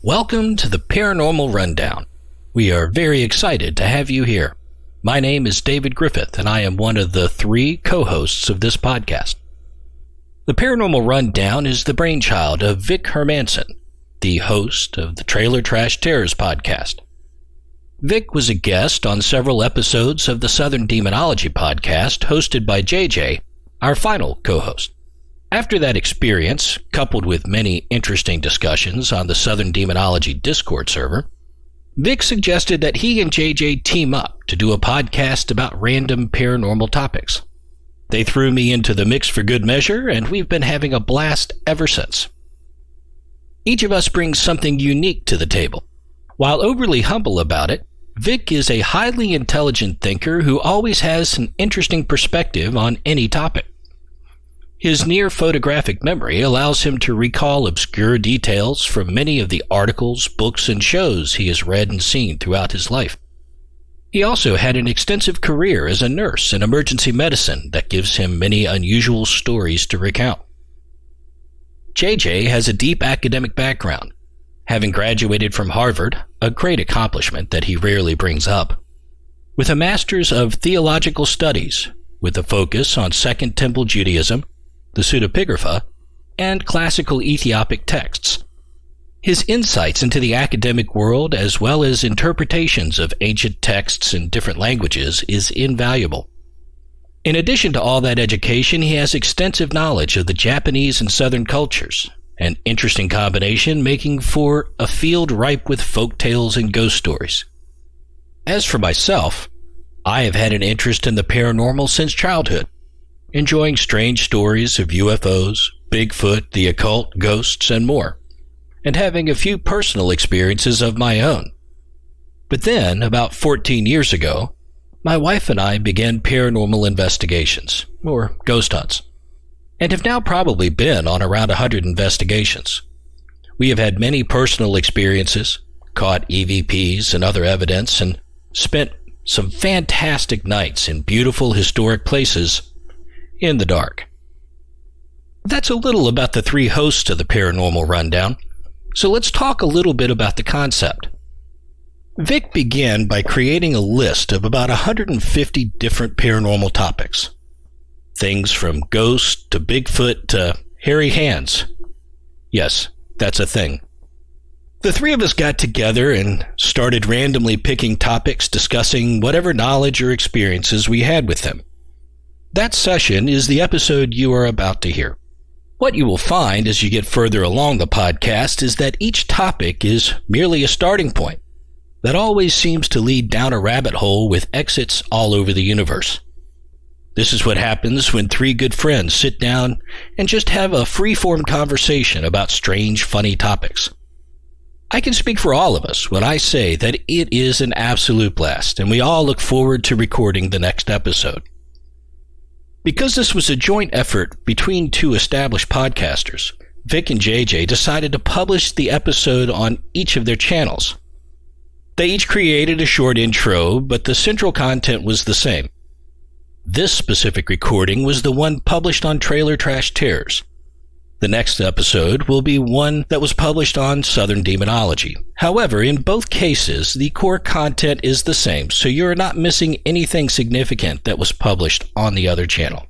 Welcome to the Paranormal Rundown. We are very excited to have you here. My name is David Griffith, and I am one of the 3 co-hosts of this podcast. The Paranormal Rundown is the brainchild of Vic Hermanson, the host of the Trailer Trash Terrors podcast. Vic was a guest on several episodes of the Southern Demonology podcast hosted by JJ, our final co-host. After that experience, coupled with many interesting discussions on the Southern Demonology Discord server, Vic suggested that he and JJ team up to do a podcast about random paranormal topics. They threw me into the mix for good measure, and we've been having a blast ever since. Each of us brings something unique to the table. While overly humble about it, Vic is a highly intelligent thinker who always has an interesting perspective on any topic. His near-photographic memory allows him to recall obscure details from many of the articles, books, and shows he has read and seen throughout his life. He also had an extensive career as a nurse in emergency medicine that gives him many unusual stories to recount. JJ has a deep academic background, having graduated from Harvard, a great accomplishment that he rarely brings up, with a Master's of Theological Studies, with a focus on Second Temple Judaism, the pseudepigrapha, and classical Ethiopic texts. His insights into the academic world, as well as interpretations of ancient texts in different languages, is invaluable. In addition to all that education, he has extensive knowledge of the Japanese and Southern cultures, an interesting combination making for a field ripe with folk tales and ghost stories. As for myself, I have had an interest in the paranormal since childhood, enjoying strange stories of UFOs, Bigfoot, the occult, ghosts, and more, and having a few personal experiences of my own. But then, about 14 years ago, my wife and I began paranormal investigations, or ghost hunts, and have now probably been on around 100 investigations. We have had many personal experiences, caught EVPs and other evidence, and spent some fantastic nights in beautiful historic places in the dark. That's a little about the 3 hosts of the Paranormal Rundown, so let's talk a little bit about the concept. Vic began by creating a list of about 150 different paranormal topics. Things from ghosts to Bigfoot to hairy hands. Yes, that's a thing. The 3 of us got together and started randomly picking topics, discussing whatever knowledge or experiences we had with them. That session is the episode you are about to hear. What you will find as you get further along the podcast is that each topic is merely a starting point that always seems to lead down a rabbit hole with exits all over the universe. This is what happens when 3 good friends sit down and just have a free-form conversation about strange, funny topics. I can speak for all of us when I say that it is an absolute blast, and we all look forward to recording the next episode. Because this was a joint effort between 2 established podcasters, Vic and JJ decided to publish the episode on each of their channels. They each created a short intro, but the central content was the same. This specific recording was the one published on Trailer Trash Terrors. The next episode will be one that was published on Southern Demonology. However, in both cases, the core content is the same, so you're not missing anything significant that was published on the other channel.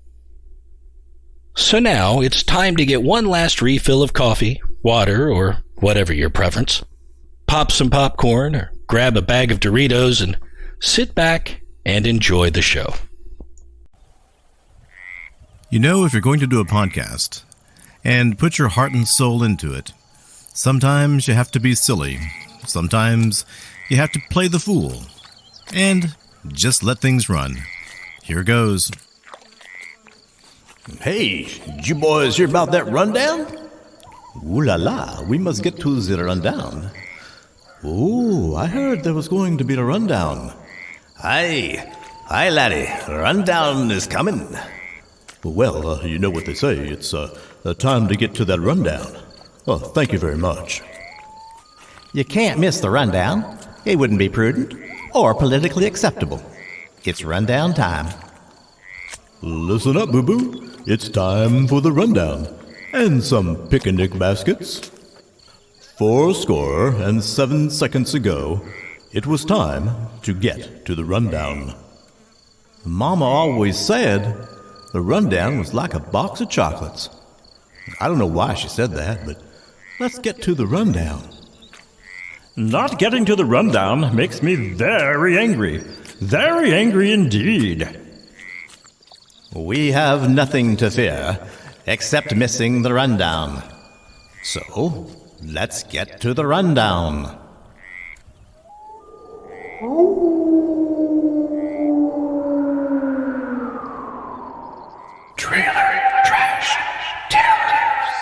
So now, it's time to get one last refill of coffee, water, or whatever your preference. Pop some popcorn, or grab a bag of Doritos, and sit back and enjoy the show. You know, if you're going to do a podcast and put your heart and soul into it, sometimes you have to be silly. Sometimes you have to play the fool. And just let things run. Here goes. Hey, did you boys hear about that rundown? Ooh la la, we must get to the rundown. Ooh, I heard there was going to be a rundown. Aye, laddie, rundown is coming. Well, you know what they say, it's time to get to that rundown. Oh, thank you very much. You can't miss the rundown. It wouldn't be prudent or politically acceptable. It's rundown time. Listen up, boo-boo. It's time for the rundown. And some picnic baskets. 4:07 seconds ago, it was time to get to the rundown. Mama always said the rundown was like a box of chocolates. I don't know why she said that, but let's get to the rundown. Not getting to the rundown makes me very angry. Very angry indeed. We have nothing to fear except missing the rundown. So, let's get to the rundown. Trailer Trash Terrors.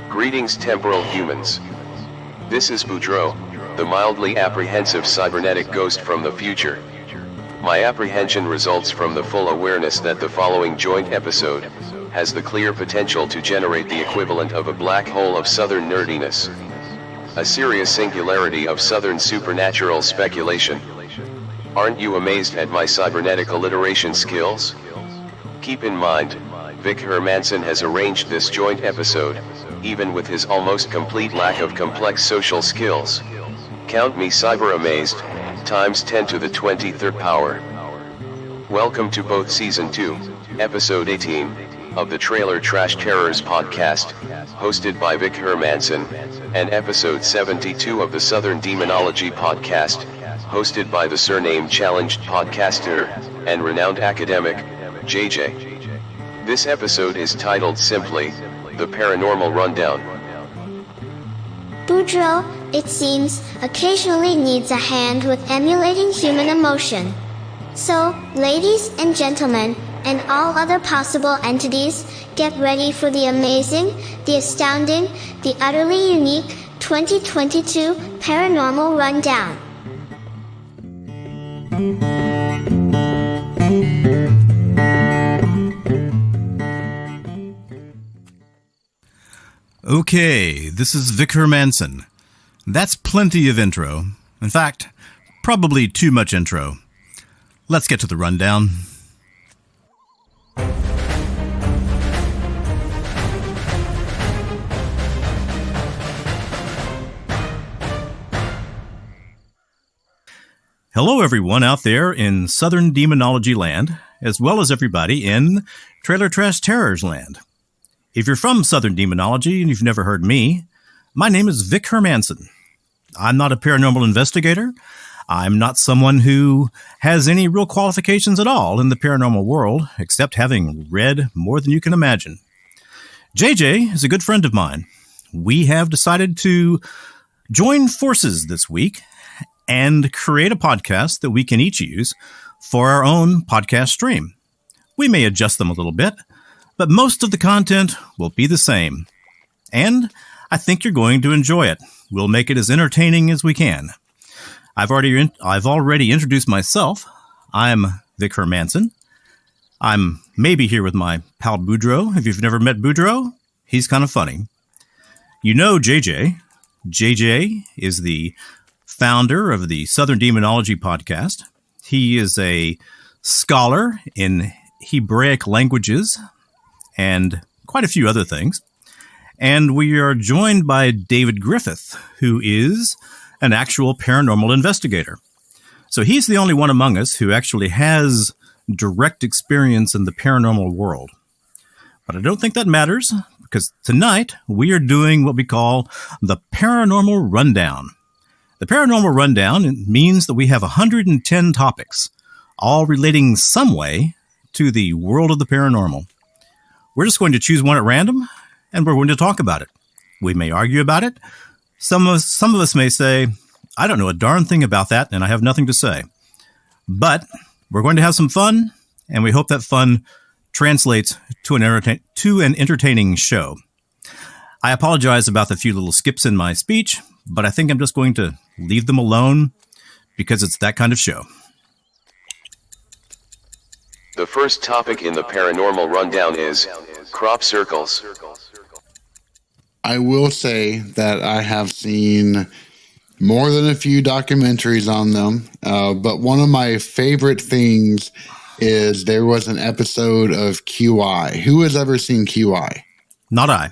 Greetings, temporal humans. This is Boudreaux, the mildly apprehensive cybernetic ghost from the future. My apprehension results from the full awareness that the following joint episode has the clear potential to generate the equivalent of a black hole of southern nerdiness. A serious singularity of southern supernatural speculation. Aren't you amazed at my cybernetic alliteration skills? Keep in mind, Vic Hermanson has arranged this joint episode, even with his almost complete lack of complex social skills. Count me cyber amazed, times 10 to the 23rd power. Welcome to both Season 2, Episode 18, of the Trailer Trash Terrors podcast, hosted by Vic Hermanson, and Episode 72 of the Southern Demonology podcast, hosted by the surname-challenged podcaster, and renowned academic, JJ. This episode is titled simply, The Paranormal Rundown. Boudreaux, it seems, occasionally needs a hand with emulating human emotion. So, ladies and gentlemen, and all other possible entities, get ready for the amazing, the astounding, the utterly unique 2022 Paranormal Rundown. Okay, this is Vic Hermanson. That's plenty of intro. In fact, probably too much intro. Let's get to the rundown. Hello everyone out there in Southern Demonology Land, as well as everybody in Trailer Trash Terrors Land. If you're from Southern Demonology and you've never heard me, my name is Vic Hermanson. I'm not a paranormal investigator. I'm not someone who has any real qualifications at all in the paranormal world, except having read more than you can imagine. JJ is a good friend of mine. We have decided to join forces this week and create a podcast that we can each use for our own podcast stream. We may adjust them a little bit, but most of the content will be the same. And I think you're going to enjoy it. We'll make it as entertaining as we can. I've already introduced myself. I'm Vic Hermanson. I'm maybe here with my pal Boudreaux. If you've never met Boudreaux, he's kind of funny. You know JJ. JJ is the founder of the Southern Demonology podcast. He is a scholar in Hebraic languages and quite a few other things. And we are joined by David Griffith, who is an actual paranormal investigator. So he's the only one among us who actually has direct experience in the paranormal world. But I don't think that matters, because tonight we are doing what we call the Paranormal Rundown. The Paranormal Rundown means that we have 110 topics, all relating some way to the world of the paranormal. We're just going to choose one at random, and we're going to talk about it. We may argue about it. Some of us may say, I don't know a darn thing about that, and I have nothing to say. But we're going to have some fun, and we hope that fun translates to an entertaining show. I apologize about the few little skips in my speech, but I think I'm just going to leave them alone because it's that kind of show. The first topic in the Paranormal Rundown is crop circles. I will say that I have seen more than a few documentaries on them, but one of my favorite things is there was an episode of QI. Who has ever seen QI? Not I.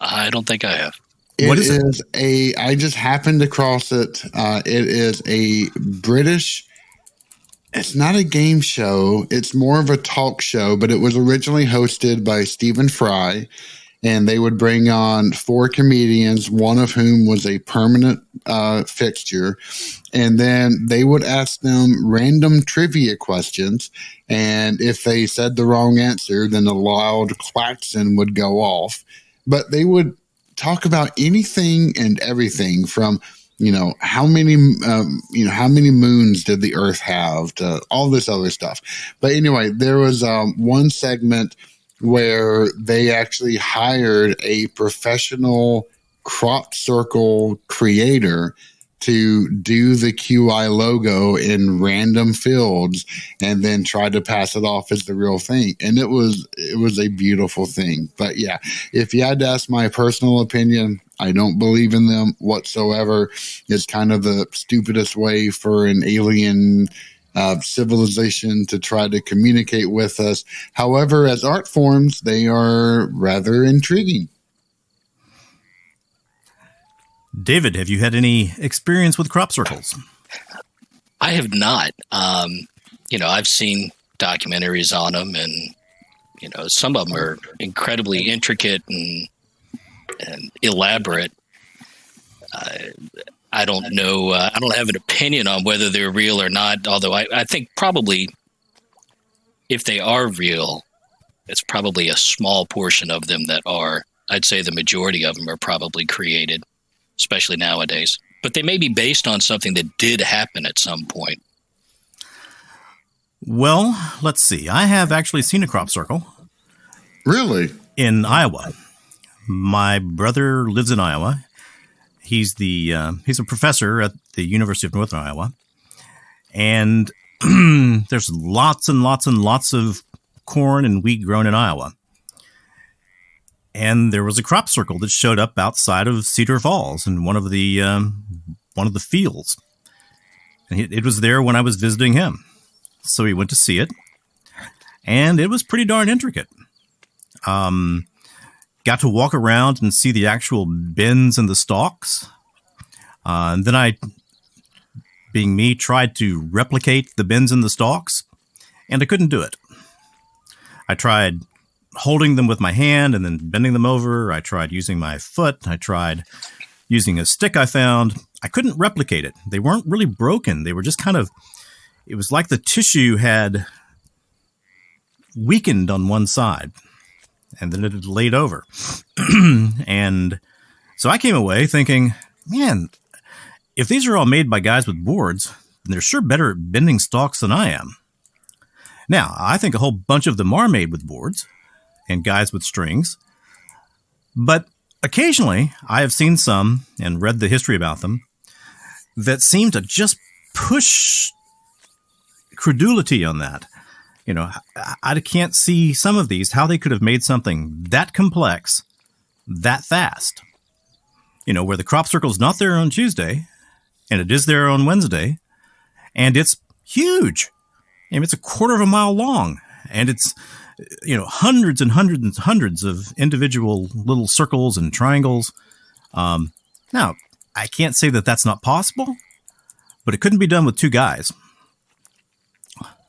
I don't think I have. What is it? I just happened across it. It is a British. It's not a game show. It's more of a talk show, but it was originally hosted by Stephen Fry, and they would bring on 4 comedians, one of whom was a permanent fixture, and then they would ask them random trivia questions, and if they said the wrong answer, then a loud klaxon would go off. But they would talk about anything and everything from, how many moons did the Earth have, to all this other stuff. But anyway, there was one segment where they actually hired a professional crop circle creator to do the QI logo in random fields and then try to pass it off as the real thing. And it was a beautiful thing. But yeah, if you had to ask my personal opinion, I don't believe in them whatsoever. It's kind of the stupidest way for an alien civilization to try to communicate with us. However, as art forms, they are rather intriguing. David, have you had any experience with crop circles? I have not. I've seen documentaries on them, and some of them are incredibly intricate and elaborate. I don't know. I don't have an opinion on whether they're real or not. Although I think probably if they are real, it's probably a small portion of them that are. I'd say the majority of them are probably created, especially nowadays. But they may be based on something that did happen at some point. Well, let's see. I have actually seen a crop circle. Really? In Iowa. My brother lives in Iowa. He's a professor at the University of Northern Iowa. And there's lots and lots and lots of corn and wheat grown in Iowa. And there was a crop circle that showed up outside of Cedar Falls in one of the fields. And it was there when I was visiting him. So we went to see it. And it was pretty darn intricate. Got to walk around and see the actual bends in the stalks. And then I, being me, tried to replicate the bends in the stalks. And I couldn't do it. I tried holding them with my hand and then bending them over. I tried using my foot. I tried using a stick I found. I couldn't replicate it. They weren't really broken. They were just it was like the tissue had weakened on one side and then it had laid over. And so I came away thinking, man, if these are all made by guys with boards, then they're sure better at bending stalks than I am. Now, I think a whole bunch of them are made with boards and guys with strings. But occasionally, I have seen some and read the history about them that seem to just push credulity on that. I can't see some of these, how they could have made something that complex that fast. Where the crop circle's not there on Tuesday, and it is there on Wednesday, and it's huge. It's a quarter of a mile long, and it's hundreds and hundreds and hundreds of individual little circles and triangles. Now, I can't say that that's not possible, but it couldn't be done with 2 guys.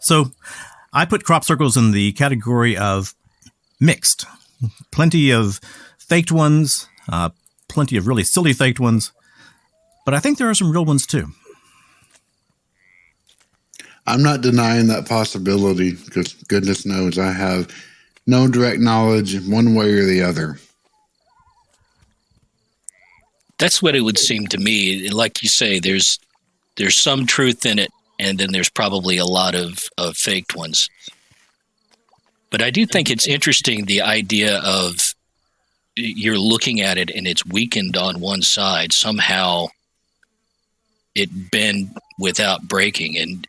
So I put crop circles in the category of mixed. Plenty of faked ones, plenty of really silly faked ones, but I think there are some real ones too. I'm not denying that possibility because goodness knows I have no direct knowledge one way or the other. That's what it would seem to me. Like you say, there's some truth in it, and then there's probably a lot of faked ones. But I do think it's interesting, the idea of you're looking at it and it's weakened on one side. Somehow it bend without breaking. And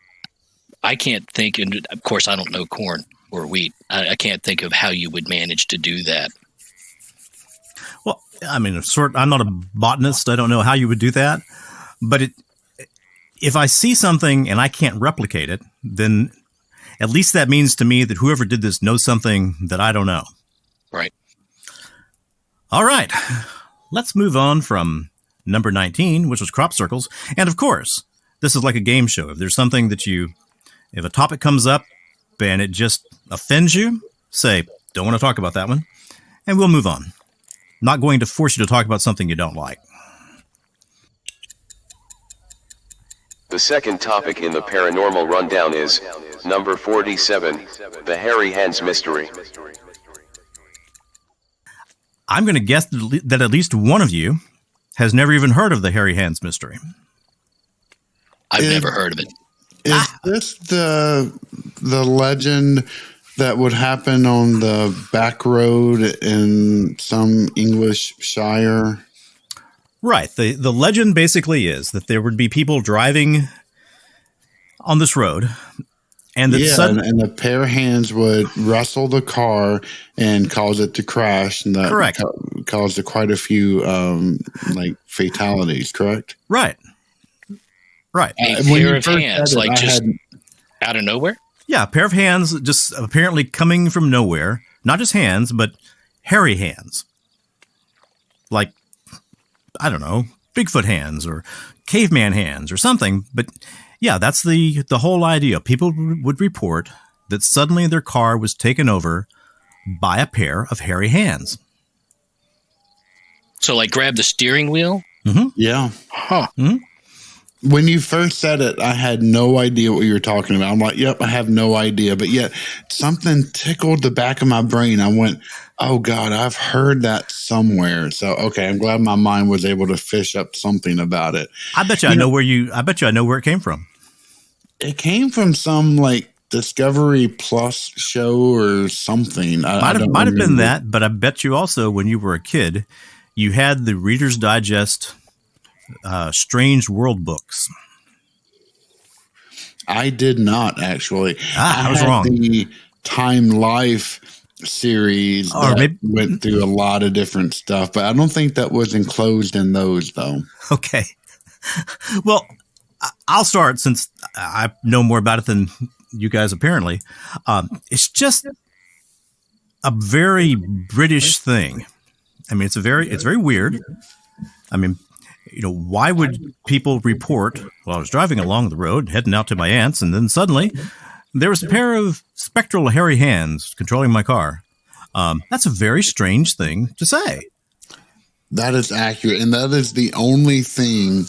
I can't think, and of course I don't know corn or wheat. I can't think of how you would manage to do that. Well, I mean, I'm not a botanist. I don't know how you would do that. But if I see something and I can't replicate it, then at least that means to me that whoever did this knows something that I don't know. Right. All right. Let's move on from number 19, which was crop circles. And of course, this is like a game show. If there's something that if a topic comes up and it just offends you, say, don't want to talk about that one, and we'll move on. Not going to force you to talk about something you don't like. The second topic in the Paranormal Rundown is number 47, the Hairy Hands Mystery. I'm going to guess that at least one of you has never even heard of the Hairy Hands Mystery. I've never heard of it. Is this the legend that would happen on the back road in some English shire? Right. The legend basically is that there would be people driving on this road, and that and a pair of hands would wrestle the car and cause it to crash, and that correct. Caused quite a few fatalities. Correct. Right. A pair of hands, out of nowhere. Yeah, a pair of hands just apparently coming from nowhere. Not just hands, but hairy hands. Like, I don't know, Bigfoot hands or caveman hands or something. But yeah, that's the whole idea. People would report that suddenly their car was taken over by a pair of hairy hands. So like grab the steering wheel? Mm-hmm. Yeah. Huh. Mm-hmm. When you first said it, I had no idea what you were talking about. I'm like, yep, I have no idea. But yet something tickled the back of my brain. I went, oh God, I've heard that somewhere. So, okay, I'm glad my mind was able to fish up something about it. I bet you I know where it came from. It came from some like Discovery Plus show or something. Might have been that, but I bet you also when you were a kid, you had the Reader's Digest Strange World books. I did not actually. I was wrong. The Time Life series went through a lot of different stuff, but I don't think that was enclosed in those though. Okay. Well, I'll start since I know more about it than you guys apparently. It's just a very British thing. I mean, it's very weird. I mean, why would people report, well, I was driving along the road, heading out to my aunt's, and then suddenly there was a pair of spectral hairy hands controlling my car. That's a very strange thing to say. That is accurate. And that is the only thing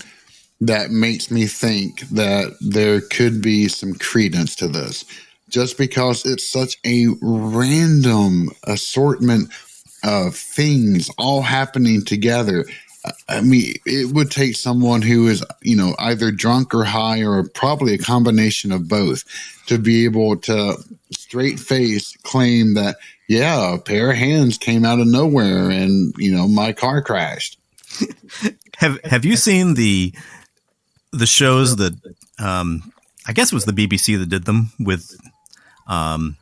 that makes me think that there could be some credence to this. Just because it's such a random assortment of things all happening together. I mean, it would take someone who is, either drunk or high or probably a combination of both to be able to straight face claim that, yeah, a pair of hands came out of nowhere and, my car crashed. Have you seen the shows that, I guess it was the BBC that did them with, it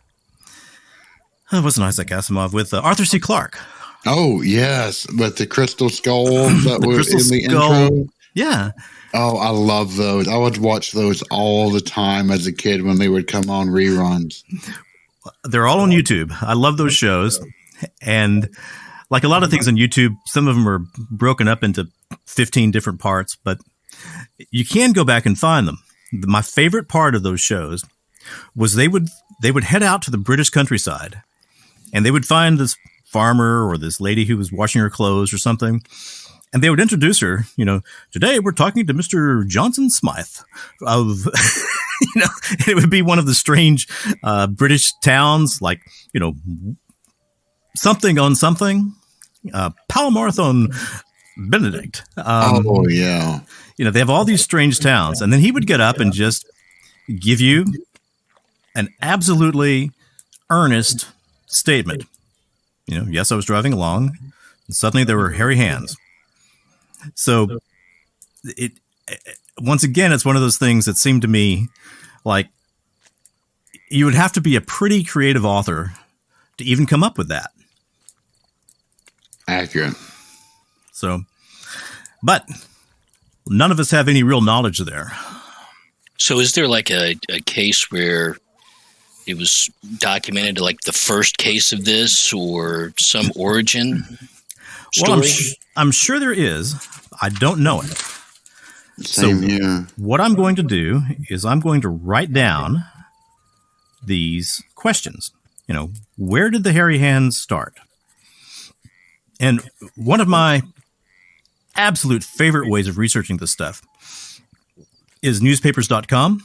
wasn't Isaac Asimov, with Arthur C. Clarke. Oh, yes, but the crystal skull that was in the intro. Yeah. Oh, I love those. I would watch those all the time as a kid when they would come on reruns. They're all on YouTube. I love those shows. And like a lot of things on YouTube, some of them are broken up into 15 different parts, but you can go back and find them. My favorite part of those shows was they would head out to the British countryside and they would find this farmer or this lady who was washing her clothes or something. And they would introduce her, today we're talking to Mr. Johnson Smythe of, and it would be one of the strange British towns, like, something on something, Palomarth on Benedict. Oh, yeah. They have all these strange towns. And then he would get up and just give you an absolutely earnest statement. Yes, I was driving along, and suddenly there were hairy hands. So, once again, it's one of those things that seemed to me like you would have to be a pretty creative author to even come up with that. Accurate. So, but none of us have any real knowledge there. So is there like a case where it was documented, like the first case of this, or some origin story? Well, I'm sure there is. I don't know it. Same here. What I'm going to do is I'm going to write down these questions. You know, where did the hairy hands start? And one of my absolute favorite ways of researching this stuff is newspapers.com,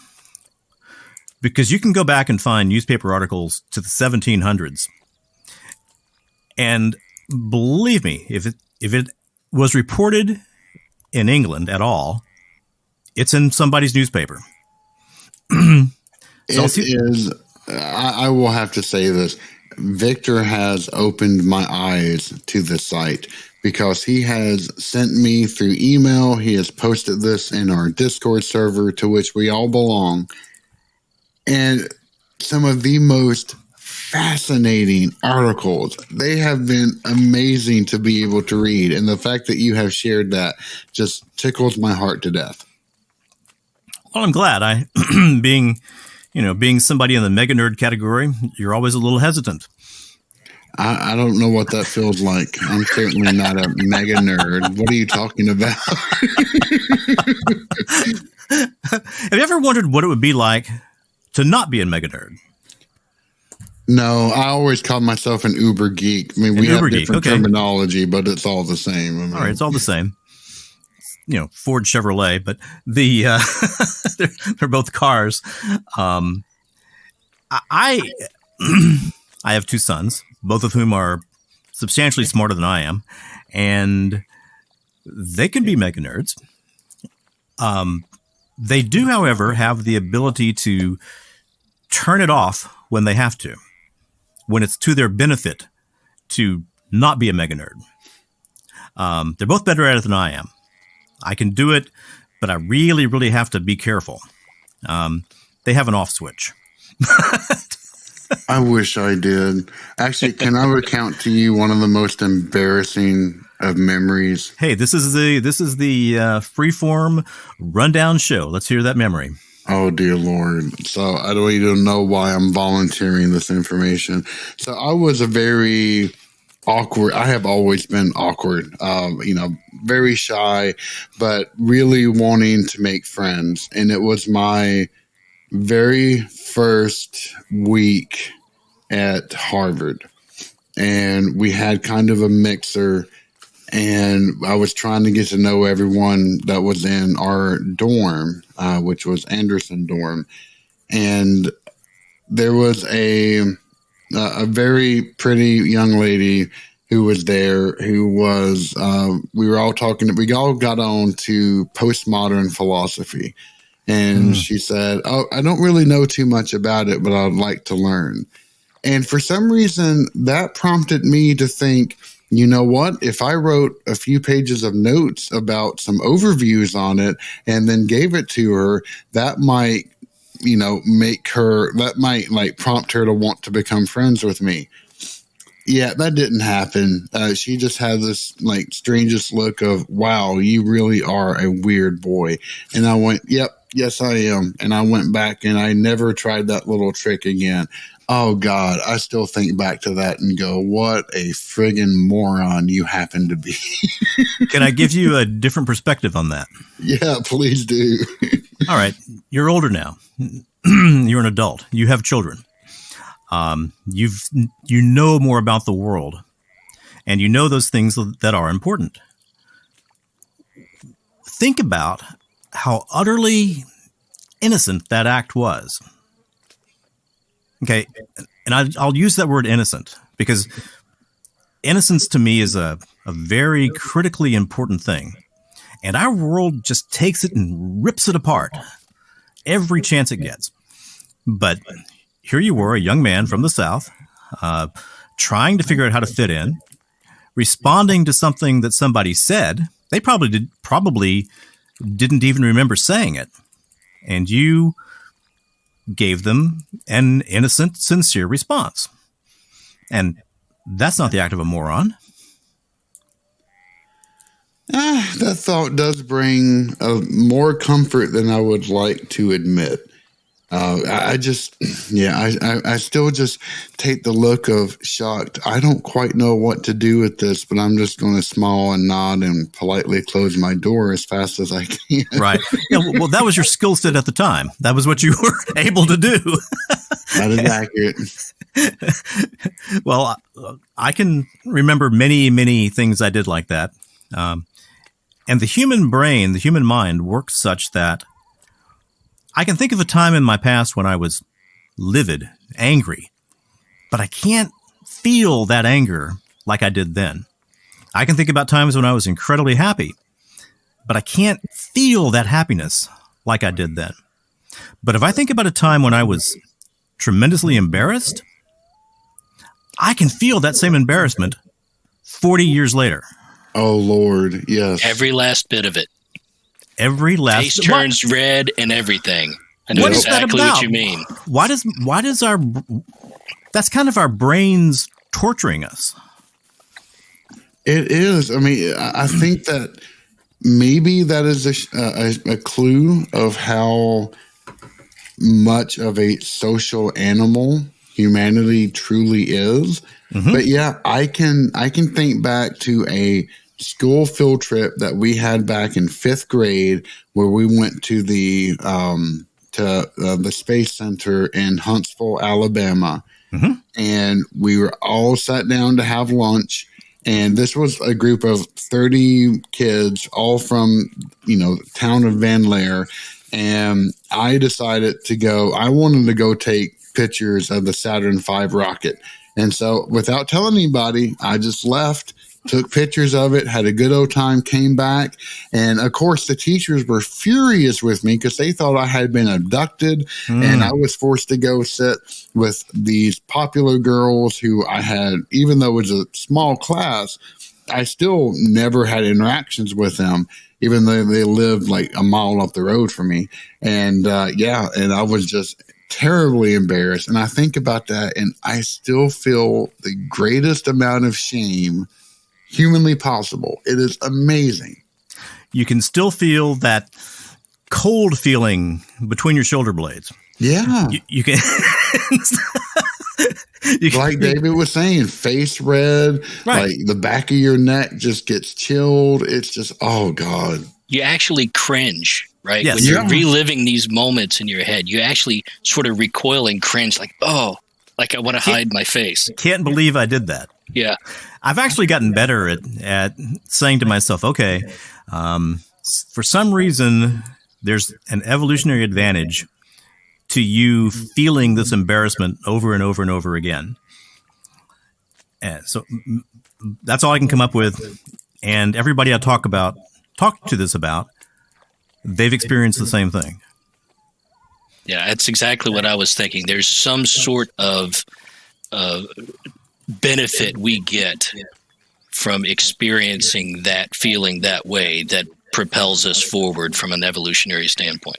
because you can go back and find newspaper articles to the 1700s. And believe me, if it was reported in England at all, it's in somebody's newspaper. I will have to say this. Victor has opened my eyes to the site, because he has sent me through email. He has posted this in our Discord server, to which we all belong. And some of the most fascinating articles. They have been amazing to be able to read. And the fact that you have shared that just tickles my heart to death. Well, I'm glad. Being somebody in the mega nerd category, you're always a little hesitant. I don't know what that feels like. I'm certainly not a mega nerd. What are you talking about? Have you ever wondered what it would be like to not be a mega nerd? No, I always call myself an uber geek. I mean, we have different terminology, but it's all the same. I mean, all right, it's all the same. You know, Ford, Chevrolet, but they're both cars. I have two sons, both of whom are substantially smarter than I am, and they can be mega nerds. They do, however, have the ability to turn it off when they have to, when it's to their benefit to not be a mega nerd. They're both better at it than I am. I can do it, but I really, really have to be careful. They have an off switch. I wish I did. Actually, can I recount to you one of the most embarrassing of memories? Hey, this is the freeform rundown show. Let's hear that memory. Oh, dear Lord. So I don't even know why I'm volunteering this information. So I was a very awkward. I have always been awkward, very shy, but really wanting to make friends. And it was my very first week at Harvard. And we had kind of a mixer, and I was trying to get to know everyone that was in our dorm, which was Anderson dorm. And there was a very pretty young lady who was there, who was, we all got on to postmodern philosophy. And she said, "Oh, I don't really know too much about it, but I'd like to learn." And for some reason, that prompted me to think, you know what? If I wrote a few pages of notes about some overviews on it and then gave it to her, that might, prompt her to want to become friends with me. Yeah, that didn't happen. She just had this strangest look of, wow, you really are a weird boy. And I went, yep, yes, I am. And I went back and I never tried that little trick again. Oh, God, I still think back to that and go, what a friggin' moron you happen to be. Can I give you a different perspective on that? Yeah, please do. All right. You're older now. You're an adult. You have children. You know more about the world, and you know those things that are important. Think about how utterly innocent that act was. Okay, and I'll use that word innocent, because innocence to me is a very critically important thing. And our world just takes it and rips it apart every chance it gets. But here you were, a young man from the South, trying to figure out how to fit in, responding to something that somebody said. They probably didn't even remember saying it. And you gave them an innocent, sincere response. And that's not the act of a moron. That thought does bring more comfort than I would like to admit. I still just take the look of shocked. I don't quite know what to do with this, but I'm just going to smile and nod and politely close my door as fast as I can. Right. Yeah, well, that was your skill set at the time. That was what you were able to do. That is accurate. Well, I can remember many, many things I did like that. And the human brain, the human mind works such that I can think of a time in my past when I was livid, angry, but I can't feel that anger like I did then. I can think about times when I was incredibly happy, but I can't feel that happiness like I did then. But if I think about a time when I was tremendously embarrassed, I can feel that same embarrassment 40 years later. Oh, Lord, yes. Every last bit of it. Every last face turns red and everything. I know exactly what you mean. Why does our that's kind of our brains torturing us? It is. I mean, I think that maybe that is a clue of how much of a social animal humanity truly is. Mm-hmm. But yeah, I can think back to a school field trip that we had back in 5th grade where we went to the Space Center in Huntsville, Alabama. Mm-hmm. And we were all sat down to have lunch. And this was a group of 30 kids, all from, town of Van Lair. And I decided I wanted to go take pictures of the Saturn V rocket. And so without telling anybody, I just left, took pictures of it, had a good old time, came back. And of course, the teachers were furious with me because they thought I had been abducted and I was forced to go sit with these popular girls who I had, even though it was a small class, I still never had interactions with them, even though they lived like a mile up the road from me. And and I was just terribly embarrassed. And I think about that and I still feel the greatest amount of shame humanly possible. It is amazing. You can still feel that cold feeling between your shoulder blades. Yeah. You can like David was saying, face red, right. Like the back of your neck just gets chilled. It's just, oh God. You actually cringe, right? Yes. When you're reliving these moments in your head, you actually sort of recoil and cringe like, oh, like I want to hide my face. Can't believe I did that. Yeah. I've actually gotten better at saying to myself, okay, for some reason, there's an evolutionary advantage to you feeling this embarrassment over and over and over again. And so that's all I can come up with. And everybody I talk to this about, they've experienced the same thing. Yeah, that's exactly what I was thinking. There's some sort of benefit we get from experiencing that feeling that way that propels us forward from an evolutionary standpoint.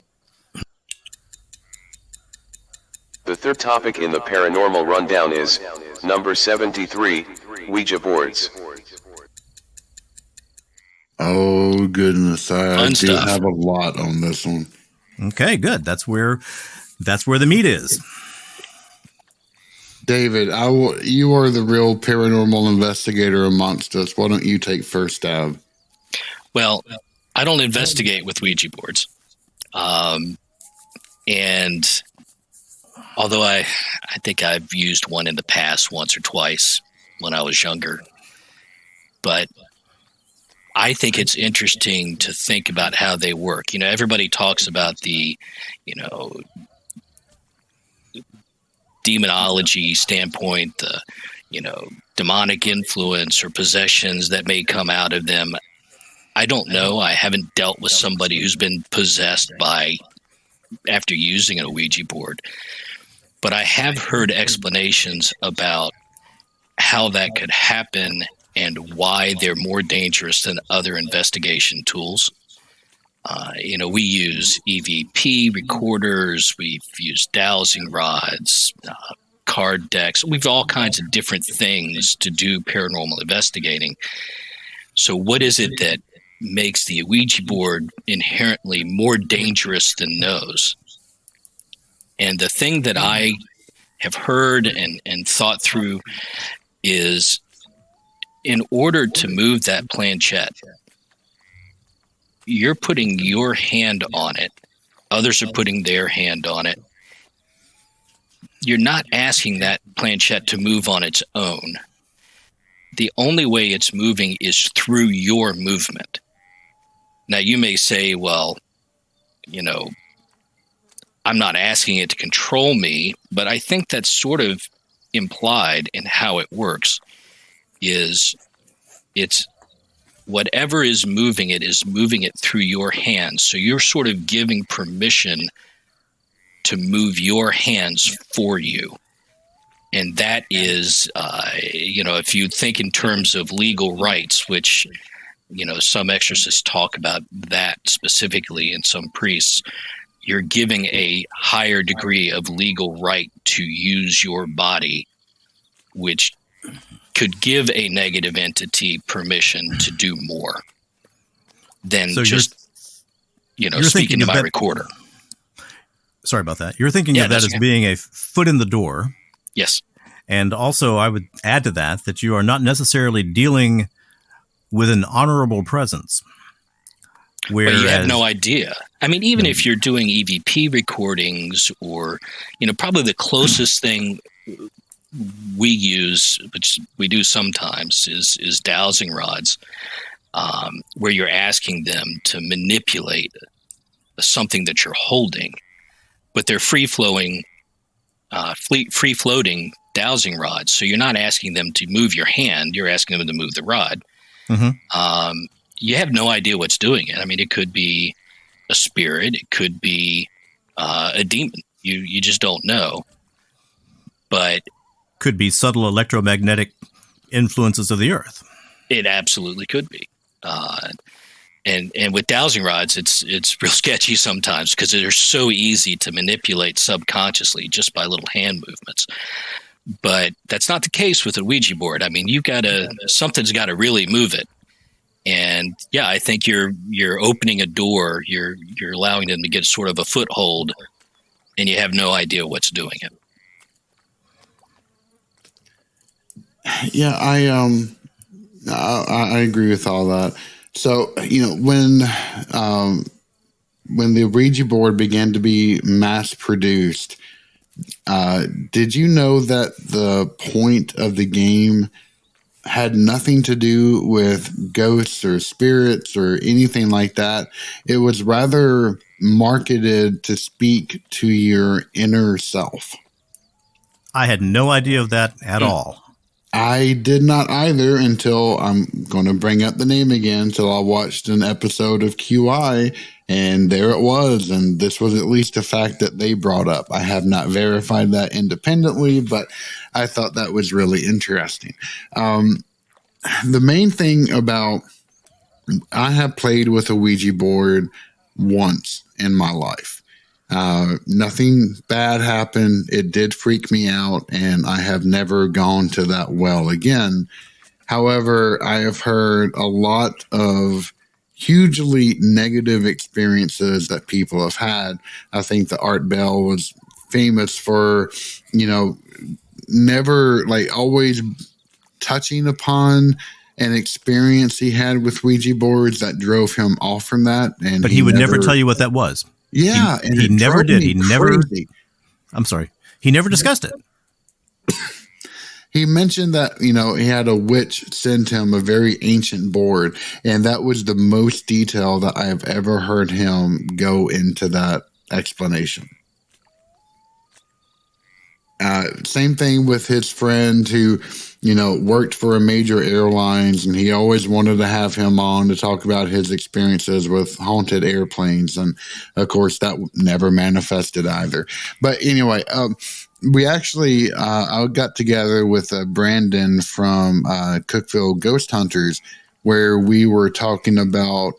The third topic in the Paranormal Rundown is number 73, Ouija Boards. Oh, goodness. I do have a lot on this one. Okay, good. That's where the meat is. David, you are the real paranormal investigator amongst us. Why don't you take first stab? Well, I don't investigate with Ouija boards. And although I think I've used one in the past once or twice when I was younger, but I think it's interesting to think about how they work. Everybody talks about the, demonology standpoint, the, demonic influence or possessions that may come out of them. I don't know. I haven't dealt with somebody who's been possessed after using a Ouija board, but I have heard explanations about how that could happen and why they're more dangerous than other investigation tools. We use EVP recorders, we've used dowsing rods, card decks. We've all kinds of different things to do paranormal investigating. So what is it that makes the Ouija board inherently more dangerous than those. And the thing that I have heard and thought through is, in order to move that planchette, you're putting your hand on it. Others are putting their hand on it. You're not asking that planchette to move on its own. The only way it's moving is through your movement. Now, you may say, well, I'm not asking it to control me, but I think that's sort of implied in how it works. Is it's whatever is moving it through your hands. So you're sort of giving permission to move your hands for you. And that is, if you think in terms of legal rights, which, some exorcists talk about that specifically, and some priests, you're giving a higher degree of legal right to use your body, which could give a negative entity permission to do more than speaking to my recorder. Sorry about that. You're thinking of that as being a foot in the door. Yes. And also, I would add to that you are not necessarily dealing with an honorable presence. But you have no idea. I mean, even if you're doing EVP recordings or, probably the closest thing we use, which we do sometimes, is dowsing rods, where you're asking them to manipulate something that you're holding, but they're free-floating dowsing rods. So you're not asking them to move your hand; you're asking them to move the rod. Mm-hmm. You have no idea what's doing it. I mean, it could be a spirit, it could be a demon. You just don't know. But could be subtle electromagnetic influences of the earth. It absolutely could be. And with dowsing rods, it's real sketchy sometimes because they're so easy to manipulate subconsciously just by little hand movements. But that's not the case with a Ouija board. I mean, something's got to really move it. And yeah, I think you're opening a door. You're allowing them to get sort of a foothold, and you have no idea what's doing it. Yeah, I agree with all that. So, when the Ouija board began to be mass produced, did you know that the point of the game had nothing to do with ghosts or spirits or anything like that? It was rather marketed to speak to your inner self. I had no idea of that at all. I did not either until I'm going to bring up the name again until I watched an episode of QI, and there it was. And this was at least a fact that they brought up. I have not verified that independently, but I thought that was really interesting. The main thing about, I have played with a Ouija board once in my life. Nothing bad happened. It did freak me out, and I have never gone to that well again. However, I have heard a lot of hugely negative experiences that people have had. I think the Art Bell was famous for, never, always touching upon an experience he had with Ouija boards that drove him off from that. But he would never tell you what that was. Yeah, and he never did. He never. Crazy. I'm sorry. He never discussed it. He mentioned that, he had a witch send him a very ancient board, and that was the most detail that I've ever heard him go into that explanation. Same thing with his friend who, worked for a major airlines, and he always wanted to have him on to talk about his experiences with haunted airplanes. And of course that never manifested either. But anyway, we actually, I got together with Brandon from Cookville Ghost Hunters, where we were talking about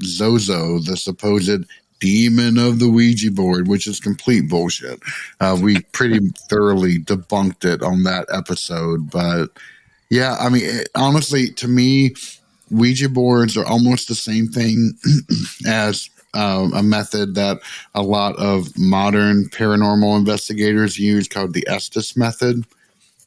Zozo, the supposed demon of the Ouija board, which is complete bullshit. We pretty thoroughly debunked it on that episode. But yeah, I mean, honestly, to me, Ouija boards are almost the same thing as a method that a lot of modern paranormal investigators use called the Estes method.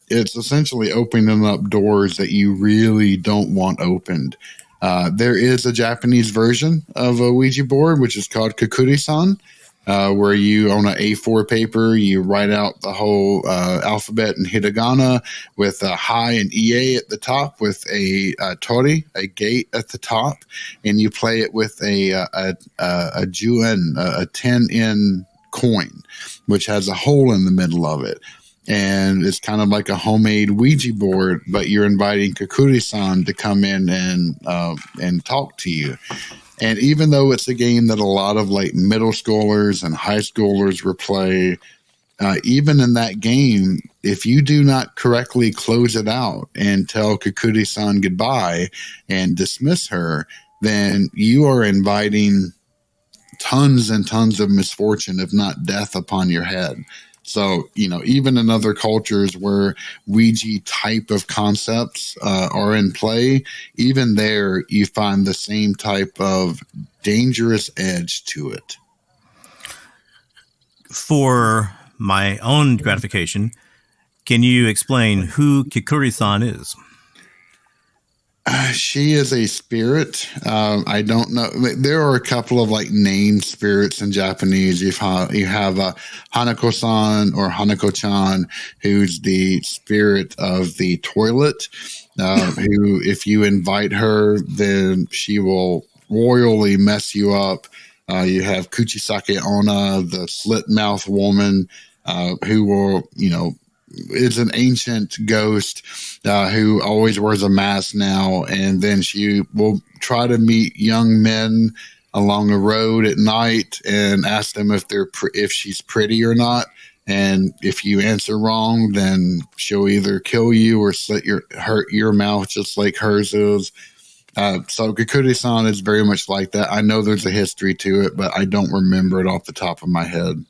It's essentially opening up doors that you really don't want opened. There is a Japanese version of a Ouija board, which is called Kakuri-san, where you, on an A4 paper, you write out the whole alphabet in hiragana with a hi and ie at the top, with a tori, a gate at the top, and you play it with a juen, a 10-yen coin, which has a hole in the middle of it. And it's kind of like a homemade Ouija board, but you're inviting Kakuri-san to come in and talk to you. And even though it's a game that a lot of like middle schoolers and high schoolers will play, even in that game, if you do not correctly close it out and tell Kakuri-san goodbye and dismiss her, then you are inviting tons and tons of misfortune, if not death, upon your head. So, even in other cultures where Ouija type of concepts are in play, even there you find the same type of dangerous edge to it. For my own gratification, can you explain who Kikuri-san is? She is a spirit. I don't know. There are a couple of like named spirits in Japanese. You have Hanako-san or Hanako-chan, who's the spirit of the toilet. Who, if you invite her, then she will royally mess you up. You have Kuchisake Onna, the slit mouth woman, who will, is an ancient ghost who always wears a mask now, and then she will try to meet young men along the road at night and ask them if she's pretty or not. And if you answer wrong, then she'll either kill you or hurt your mouth just like hers is. So Kakuri-san is very much like that. I know there's a history to it, but I don't remember it off the top of my head.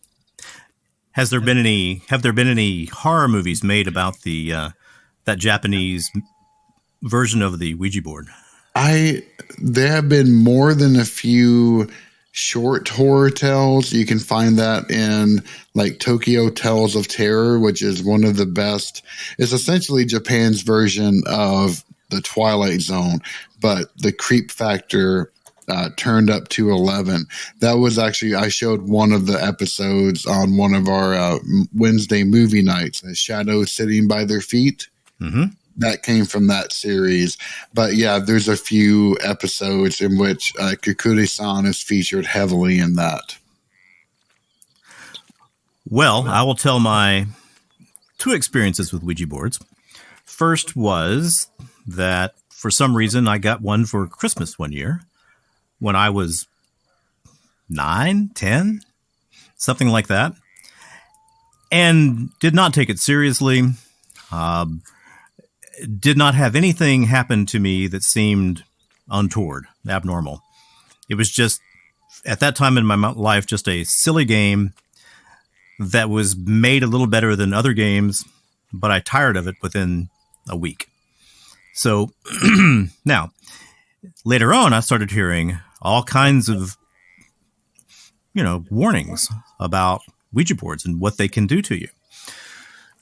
Have there been any horror movies made about that Japanese version of the Ouija board? There have been more than a few short horror tales. You can find that in like Tokyo Tales of Terror, which is one of the best. It's essentially Japan's version of the Twilight Zone, but the creep factor turned up to 11. That was actually, I showed one of the episodes on one of our Wednesday movie nights, Shadows Sitting by Their Feet. Mm-hmm. That came from that series. But yeah, there's a few episodes in which Kakuri-san is featured heavily in that. Well, I will tell my two experiences with Ouija boards. First was that for some reason I got one for Christmas one year when I was 9, 10, something like that, and did not take it seriously. Did not have anything happen to me that seemed untoward, abnormal. It was just, at that time in my life, just a silly game that was made a little better than other games, but I tired of it within a week. So now, later on, I started hearing all kinds of, warnings about Ouija boards and what they can do to you.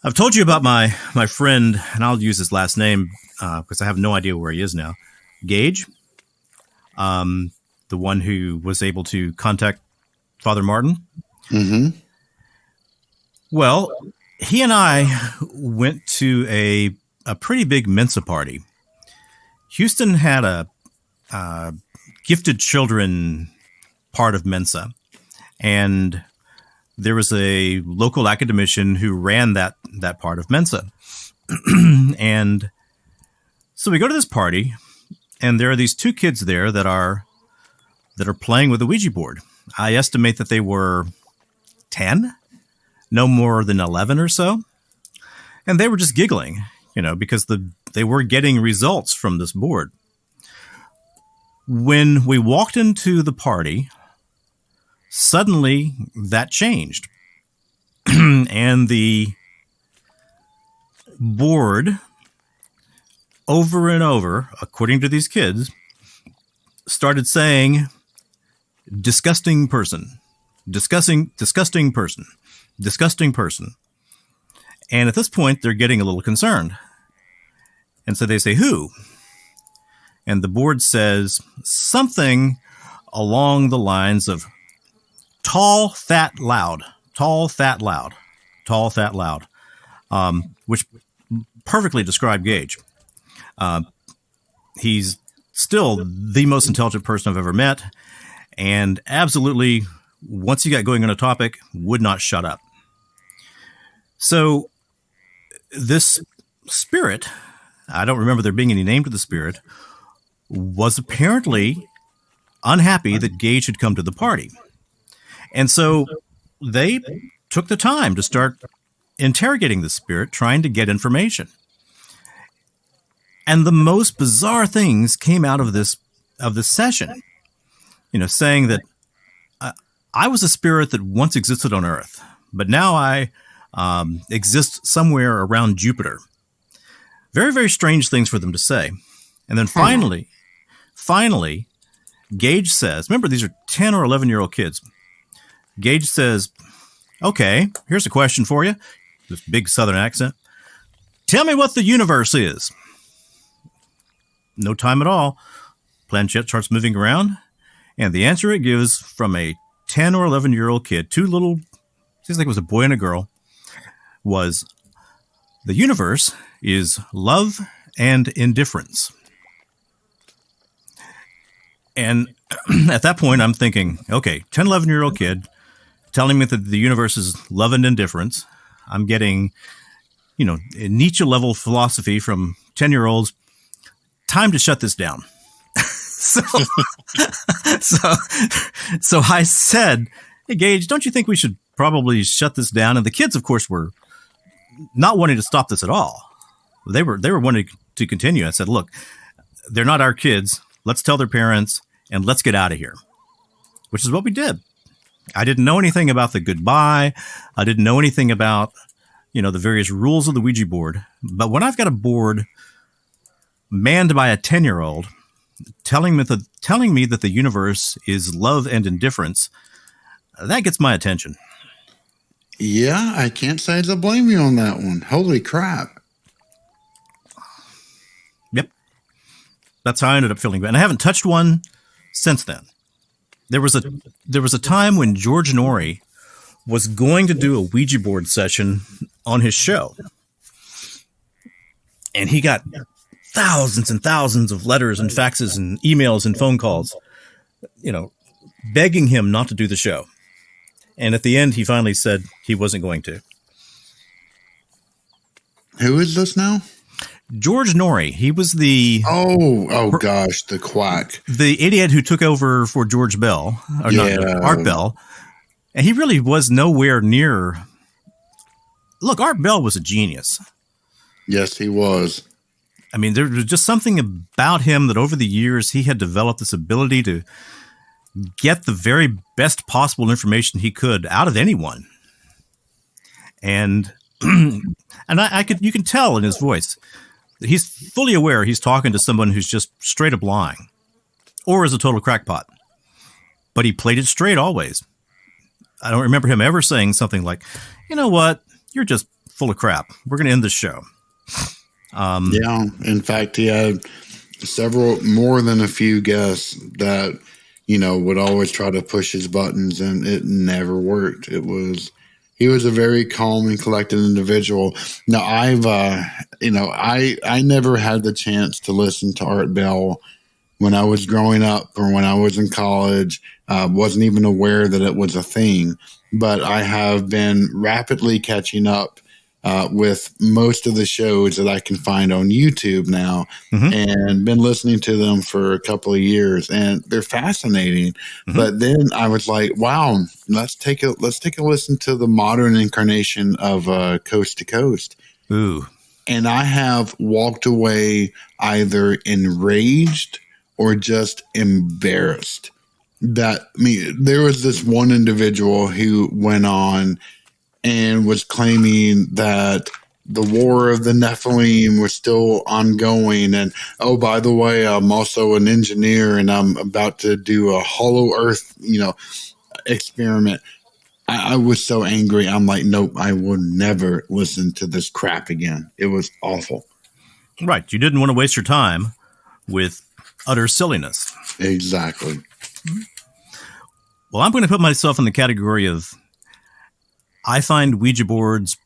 I've told you about my friend, and I'll use his last name because I have no idea where he is now, Gage, the one who was able to contact Father Martin. Mm-hmm. Well, he and I went to a pretty big Mensa party. Houston had a gifted children part of Mensa, and there was a local academician who ran that part of Mensa. And so we go to this party, and there are these two kids there that are playing with a Ouija board. I estimate that they were 10, no more than 11 or so. And they were just giggling, because they were getting results from this board. When we walked into the party, suddenly that changed. And the board over and over, according to these kids, started saying, disgusting person, disgusting person, disgusting person. And at this point, they're getting a little concerned. And so they say, who? And the board says something along the lines of tall, fat, loud, tall, fat, loud, tall, fat, loud, which perfectly described Gage. He's still the most intelligent person I've ever met, and absolutely, once he got going on a topic, would not shut up. So this spirit, I don't remember there being any name to the spirit, was apparently unhappy that Gage had come to the party. And so they took the time to start interrogating the spirit, trying to get information. And the most bizarre things came out of this session, saying that I was a spirit that once existed on Earth, but now I exist somewhere around Jupiter. Very, very strange things for them to say. And then finally, Gage says, remember, these are 10 or 11-year-old kids. Gage says, okay, here's a question for you. This big Southern accent. Tell me what the universe is. No time at all. Planchette starts moving around, and the answer it gives from a 10 or 11-year-old kid, two little, seems like it was a boy and a girl, was the universe is love and indifference. And at that point, I'm thinking, okay, 10, 11-year-old kid telling me that the universe is love and indifference. I'm getting, Nietzsche-level philosophy from 10-year-olds. Time to shut this down. So I said, hey, Gage, don't you think we should probably shut this down? And the kids, of course, were not wanting to stop this at all. They were wanting to continue. I said, look, they're not our kids. Let's tell their parents and let's get out of here, which is what we did. I didn't know anything about the goodbye. I didn't know anything about, the various rules of the Ouija board. But when I've got a board manned by a 10-year-old telling me that the universe is love and indifference, that gets my attention. Yeah, I can't say to blame you on that one. Holy crap. Yep. That's how I ended up feeling. And I haven't touched one since then. There was a time when George Norrie was going to do a Ouija board session on his show. And he got thousands and thousands of letters and faxes and emails and phone calls, begging him not to do the show. And at the end, he finally said he wasn't going to. Who is this now? George Norrie. He was the... Oh gosh, the quack. The idiot who took over for George Bell, or not Art Bell. And he really was nowhere near... Look, Art Bell was a genius. Yes, he was. I mean, there was just something about him that over the years he had developed this ability to get the very best possible information he could out of anyone. And you can tell in his voice that he's fully aware he's talking to someone who's just straight up lying or is a total crackpot. But he played it straight always. I don't remember him ever saying something like, you know what, you're just full of crap. We're going to end this show. Yeah, in fact, he had more than a few guests that, would always try to push his buttons, and it never worked. He was a very calm and collected individual. Now, I never had the chance to listen to Art Bell when I was growing up or when I was in college. Wasn't even aware that it was a thing, but I have been rapidly catching up with most of the shows that I can find on YouTube now, and been listening to them for a couple of years, and they're fascinating. But then I was like, wow, let's take a listen to the modern incarnation of Coast to Coast. Ooh. And I have walked away either enraged or just embarrassed. There was this one individual who went on and was claiming that the war of the Nephilim was still ongoing. And, oh, by the way, I'm also an engineer and I'm about to do a hollow earth, experiment. I was so angry. I'm like, nope, I will never listen to this crap again. It was awful. Right. You didn't want to waste your time with utter silliness. Exactly. Well, I'm going to put myself in the category of, I find Ouija boards,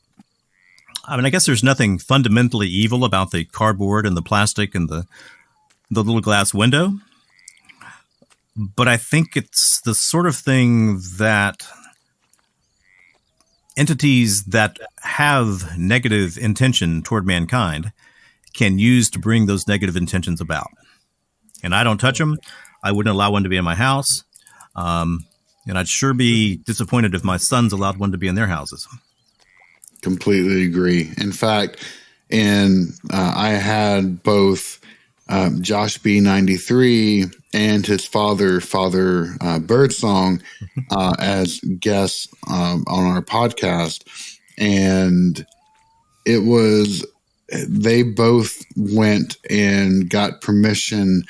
I guess there's nothing fundamentally evil about the cardboard and the plastic and the little glass window. But I think it's the sort of thing that entities that have negative intention toward mankind can use to bring those negative intentions about. And I don't touch them. I wouldn't allow one to be in my house. And I'd sure be disappointed if my sons allowed one to be in their houses. Completely agree. In fact, I had both Josh B93 and his father Birdsong, as guests on our podcast. And they both went and got permission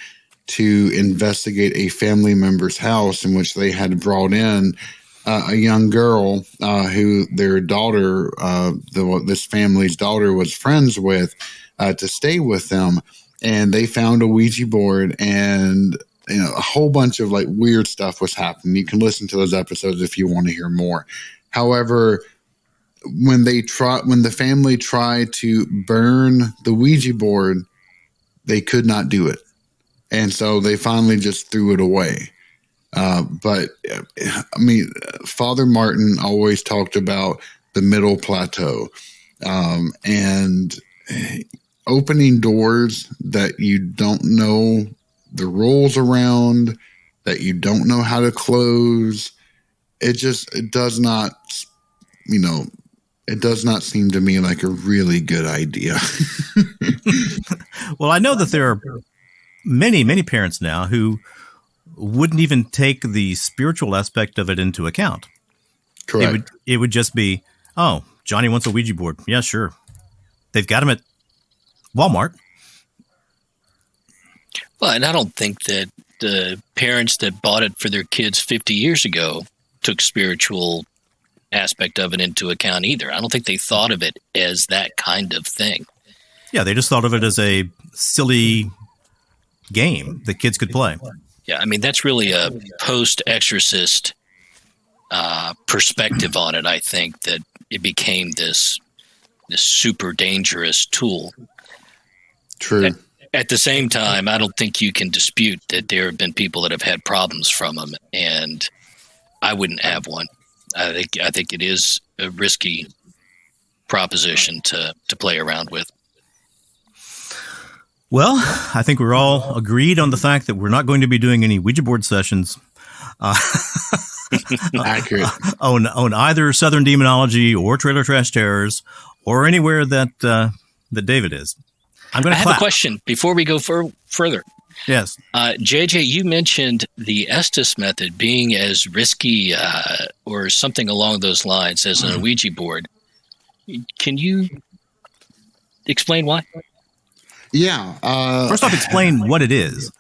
to investigate a family member's house in which they had brought in a young girl who their daughter, this family's daughter, was friends with, to stay with them. And they found a Ouija board, and a whole bunch of like weird stuff was happening. You can listen to those episodes if you want to hear more. However, when the family tried to burn the Ouija board, they could not do it. And so they finally just threw it away. But Father Martin always talked about the middle plateau, and opening doors that you don't know the rules around, that you don't know how to close. It does not seem to me like a really good idea. Well, I know that there are many, many parents now who wouldn't even take the spiritual aspect of it into account. Correct. It would just be, oh, Johnny wants a Ouija board. Yeah, sure. They've got them at Walmart. Well, and I don't think that the parents that bought it for their kids 50 years ago took spiritual aspect of it into account either. I don't think they thought of it as that kind of thing. Yeah, they just thought of it as a silly game that kids could play. Yeah, that's really a post-exorcist perspective on it, I think, that it became this super dangerous tool. True. At the same time, I don't think you can dispute that there have been people that have had problems from them, and I wouldn't have one. I think it is a risky proposition to play around with. Well, I think we're all agreed on the fact that we're not going to be doing any Ouija board sessions Accurate. on either Southern Demonology or Trailer Trash Terrors or anywhere that David is. I'm going to have a question before we go further. Yes. JJ, you mentioned the Estes method being as risky or something along those lines as a Ouija board. Can you explain why? Yeah. First off, explain what it is.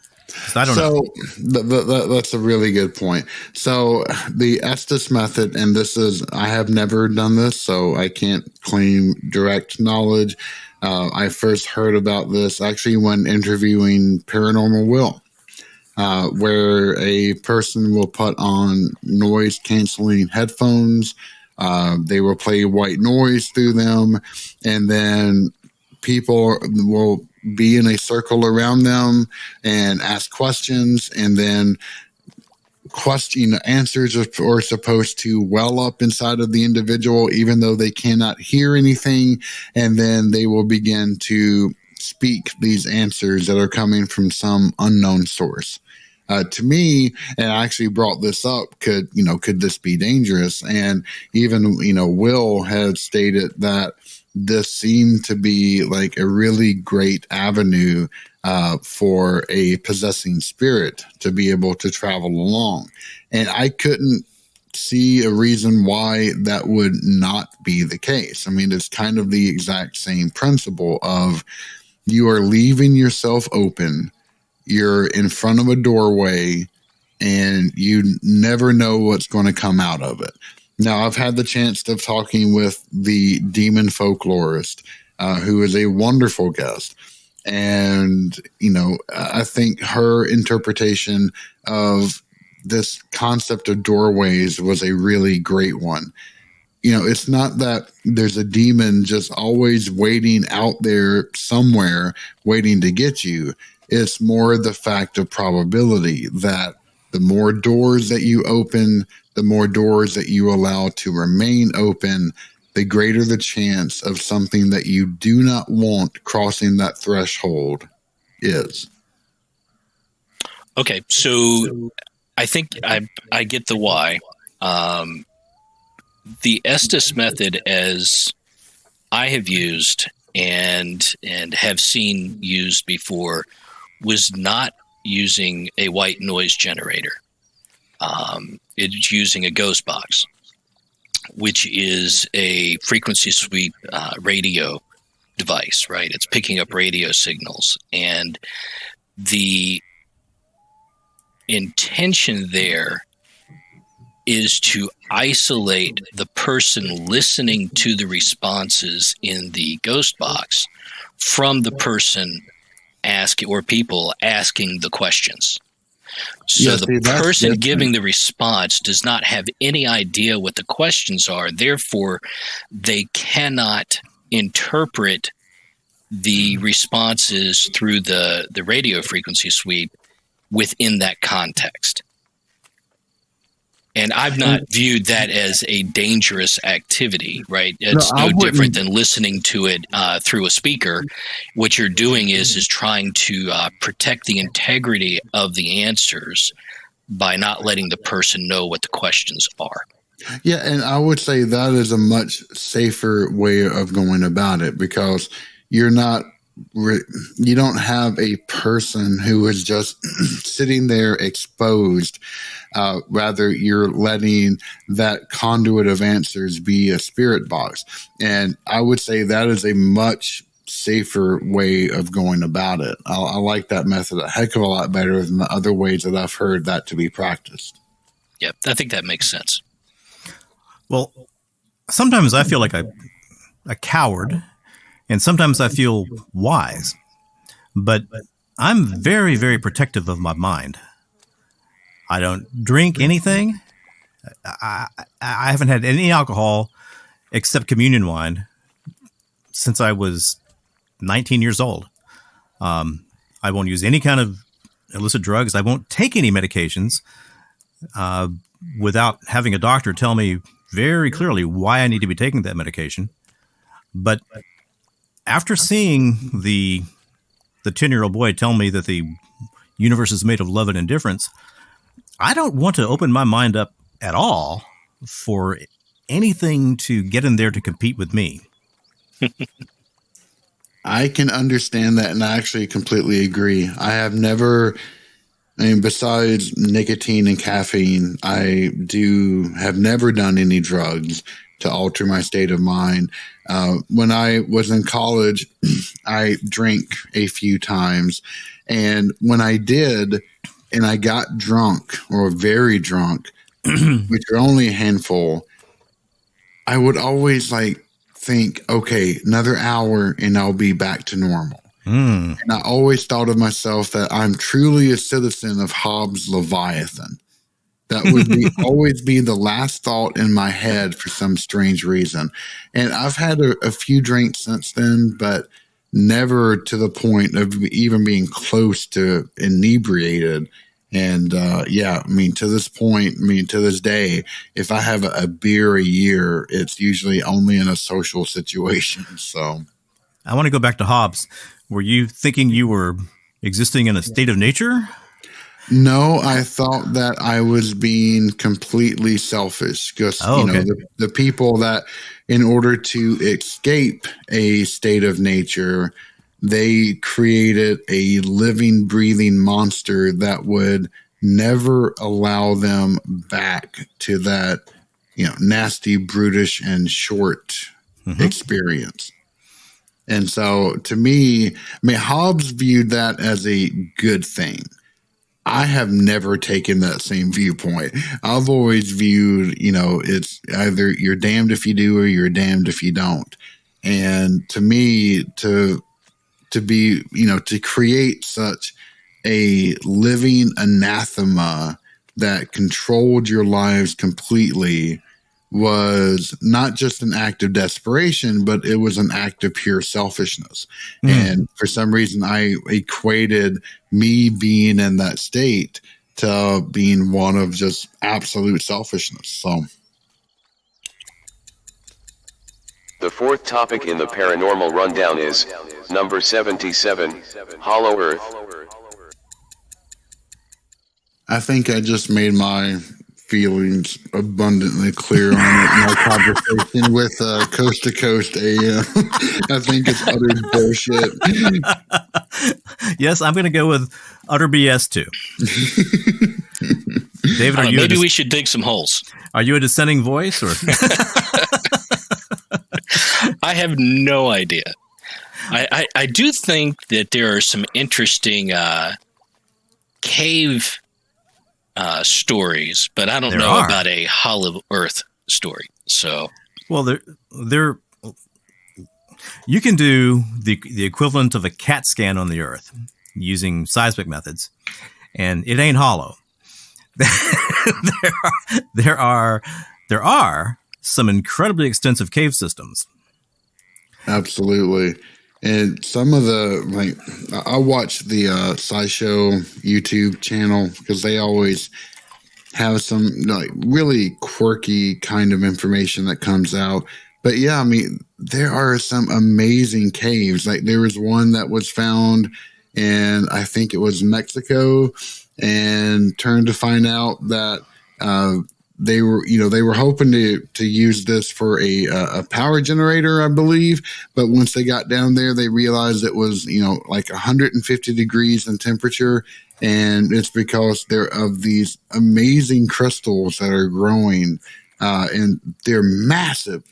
I don't know. That's a really good point. So the Estes method, and I have never done this, so I can't claim direct knowledge. I first heard about this actually when interviewing Paranormal Will, where a person will put on noise canceling headphones. They will play white noise through them, and then people will be in a circle around them and ask questions, and then answers are supposed to well up inside of the individual, even though they cannot hear anything. And then they will begin to speak these answers that are coming from some unknown source. To me, and I actually brought this up, could this be dangerous? And even, Will had stated that this seemed to be like a really great avenue for a possessing spirit to be able to travel along. And I couldn't see a reason why that would not be the case. I mean, it's kind of the exact same principle of you are leaving yourself open. You're in front of a doorway and you never know what's going to come out of it. Now, I've had the chance of talking with the demon folklorist, who is a wonderful guest. And, I think her interpretation of this concept of doorways was a really great one. It's not that there's a demon just always waiting out there somewhere waiting to get you. It's more the fact of probability that the more doors that you open, the more doors that you allow to remain open, the greater the chance of something that you do not want crossing that threshold is. Okay, so I think I get the why. The Estes method, as I have used and have seen used before, was not using a white noise generator. It's using a ghost box, which is a frequency sweep radio device, right? It's picking up radio signals. And the intention there is to isolate the person listening to the responses in the ghost box from the person people asking the questions. So the person giving the response does not have any idea what the questions are. Therefore, they cannot interpret the responses through the radio frequency sweep within that context. And I've not viewed that as a dangerous activity, right? It's no different than listening to it through a speaker. What you're doing is trying to protect the integrity of the answers by not letting the person know what the questions are. Yeah, and I would say that is a much safer way of going about it, because you don't have a person who is just sitting there exposed. Rather, you're letting that conduit of answers be a spirit box. And I would say that is a much safer way of going about it. I like that method a heck of a lot better than the other ways that I've heard that to be practiced. Yep, I think that makes sense. Well, sometimes I feel like a coward, and sometimes I feel wise. But I'm very, very protective of my mind. I don't drink anything. I haven't had any alcohol except communion wine since I was 19 years old. I won't use any kind of illicit drugs. I won't take any medications without having a doctor tell me very clearly why I need to be taking that medication. But after seeing the 10-year-old boy tell me that the universe is made of love and indifference, I don't want to open my mind up at all for anything to get in there to compete with me. I can understand that, and I actually completely agree. I have never, besides nicotine and caffeine, have never done any drugs to alter my state of mind. When I was in college, I drank a few times, and when I did, and I got drunk or very drunk, which are only a handful, I would always think, okay, another hour and I'll be back to normal. And I always thought of myself that I'm truly a citizen of Hobbes' Leviathan. That would always be the last thought in my head for some strange reason. And I've had a few drinks since then, but never to the point of even being close to inebriated. And to this point, to this day, if I have a beer a year, it's usually only in a social situation. So I want to go back to Hobbes. Were you thinking you were existing in a state of nature? No, I thought that I was being completely selfish. Because, the people that, in order to escape a state of nature, they created a living, breathing monster that would never allow them back to that, nasty, brutish, and short experience. And so to me, Hobbes viewed that as a good thing. I have never taken that same viewpoint. I've always viewed, it's either you're damned if you do or you're damned if you don't. And to me, to be, to create such a living anathema that controlled your lives completely was not just an act of desperation, but it was an act of pure selfishness. And for some reason, I equated me being in that state to being one of just absolute selfishness. So, the fourth topic in the Paranormal Rundown is number 77, Hollow Earth. I think I just made my feelings abundantly clear on it in our conversation with Coast to Coast AM. I think it's utter bullshit. Yes, I'm going to go with utter BS too. David, maybe we should dig some holes. Are you a dissenting voice, or? I have no idea. I do think that there are some interesting cave stories, but I don't know about a Hollow Earth story. So, well, there, you can do the equivalent of a CAT scan on the Earth using seismic methods, and it ain't hollow. there are some incredibly extensive cave systems. Absolutely. And some of the, I watch the SciShow YouTube channel because they always have some really quirky kind of information that comes out. But yeah, I mean, there are some amazing caves. Like there was one that was found in, I think it was Mexico, and turned to find out that they were hoping to use this for a power generator, I believe. But once they got down there, they realized it was, like 150 degrees in temperature. And it's because they're of these amazing crystals that are growing. And they're massive.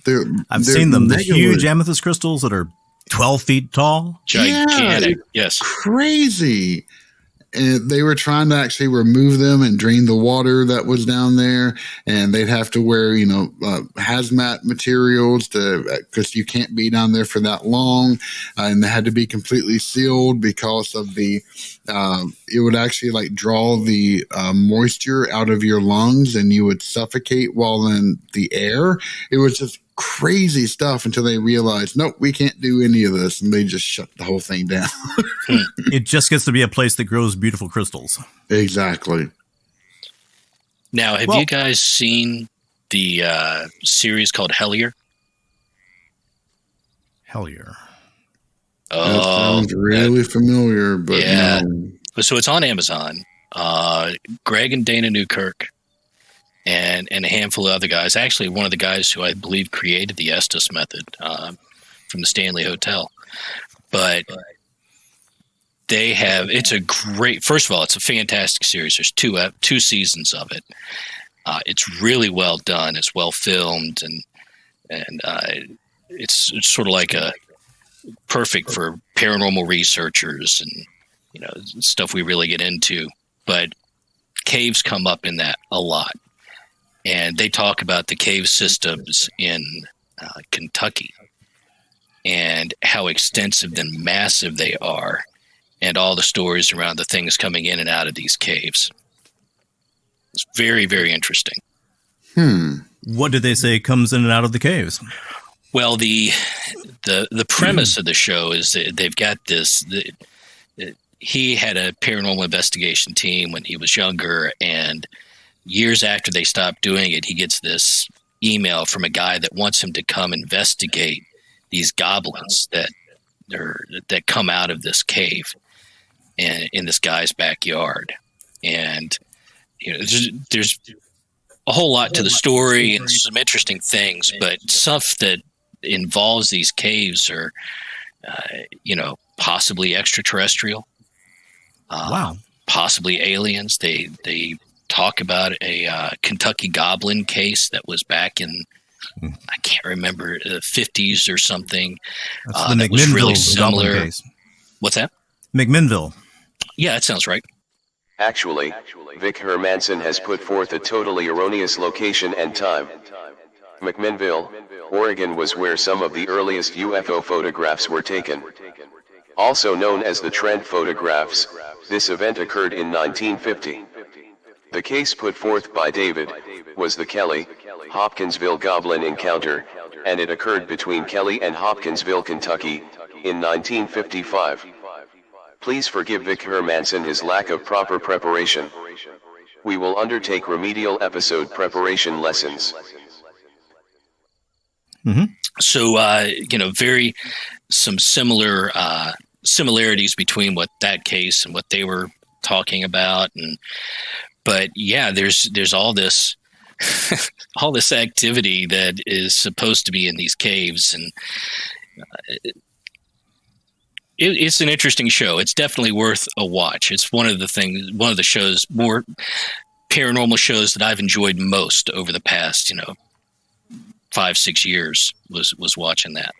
I've seen them. The huge amethyst crystals that are 12 feet tall. Gigantic. Yeah, yes. Crazy. And they were trying to actually remove them and drain the water that was down there. And they'd have to wear, hazmat materials because you can't be down there for that long. And they had to be completely sealed because of it would actually draw the moisture out of your lungs and you would suffocate while in the air. It was just crazy stuff until they realized, nope, we can't do any of this. And they just shut the whole thing down. It just gets to be a place that grows beautiful crystals. Exactly. Now, have you guys seen the series called Hellier? Hellier. Oh, that sounds really familiar, but yeah. No. So it's on Amazon. Greg and Dana Newkirk and a handful of other guys. Actually, one of the guys who I believe created the Estes method from the Stanley Hotel. But they have, it's a great, first of all, it's a fantastic series. There's two seasons of it. It's really well done. It's well filmed, and it's sort of like a perfect for paranormal researchers and stuff we really get into. But caves come up in that a lot, and they talk about the cave systems in Kentucky and how extensive and massive they are, and all the stories around the things coming in and out of these caves. It's very, very interesting. What did they say comes in and out of the caves? Well, the premise of the show is that they've got this. He had a paranormal investigation team when he was younger, and years after they stopped doing it, he gets this email from a guy that wants him to come investigate these goblins that come out of this cave and in this guy's backyard. And there's a whole lot to the story and some interesting things, but stuff that involves these caves are, possibly extraterrestrial. Wow. possibly aliens. They talk about a Kentucky Goblin case that was back in, I can't remember, the 50s or something. That's the that was really McMinnville similar. Goblin case. What's that? McMinnville. Yeah, that sounds right. Actually, Vic Hermanson has put forth a totally erroneous location and time. McMinnville, Oregon was where some of the earliest UFO photographs were taken. Also known as the Trent photographs, this event occurred in 1950. The case put forth by David was the Kelly, Hopkinsville Goblin encounter, and it occurred between Kelly and Hopkinsville, Kentucky, in 1955. Please forgive Vic Hermanson his lack of proper preparation. We will undertake remedial episode preparation lessons. Mm-hmm. So, some similarities between what that case and what they were talking about. But yeah, there's all this, all this activity that is supposed to be in these caves. And it's an interesting show. It's definitely worth a watch. It's one of the shows, more paranormal shows that I've enjoyed most over the past, 5-6 years was watching that.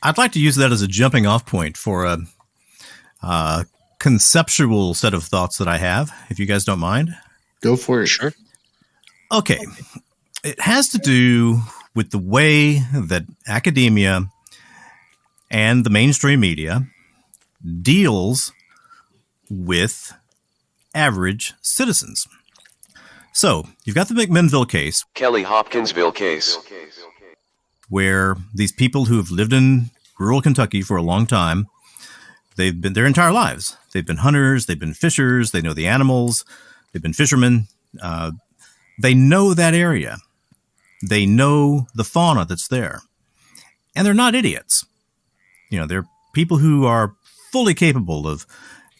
I'd like to use that as a jumping off point for a conceptual set of thoughts that I have, if you guys don't mind. Go for it. Sure. Okay. It has to do with the way that academia and the mainstream media deals with average citizens. So, you've got the McMinnville case. Kelly Hopkinsville case. Where these people who have lived in rural Kentucky for a long time, they've been their entire lives. They've been hunters, they've been fishers, they know the animals, they've been fishermen. They know that area. They know the fauna that's there. And they're not idiots. They're people who are fully capable of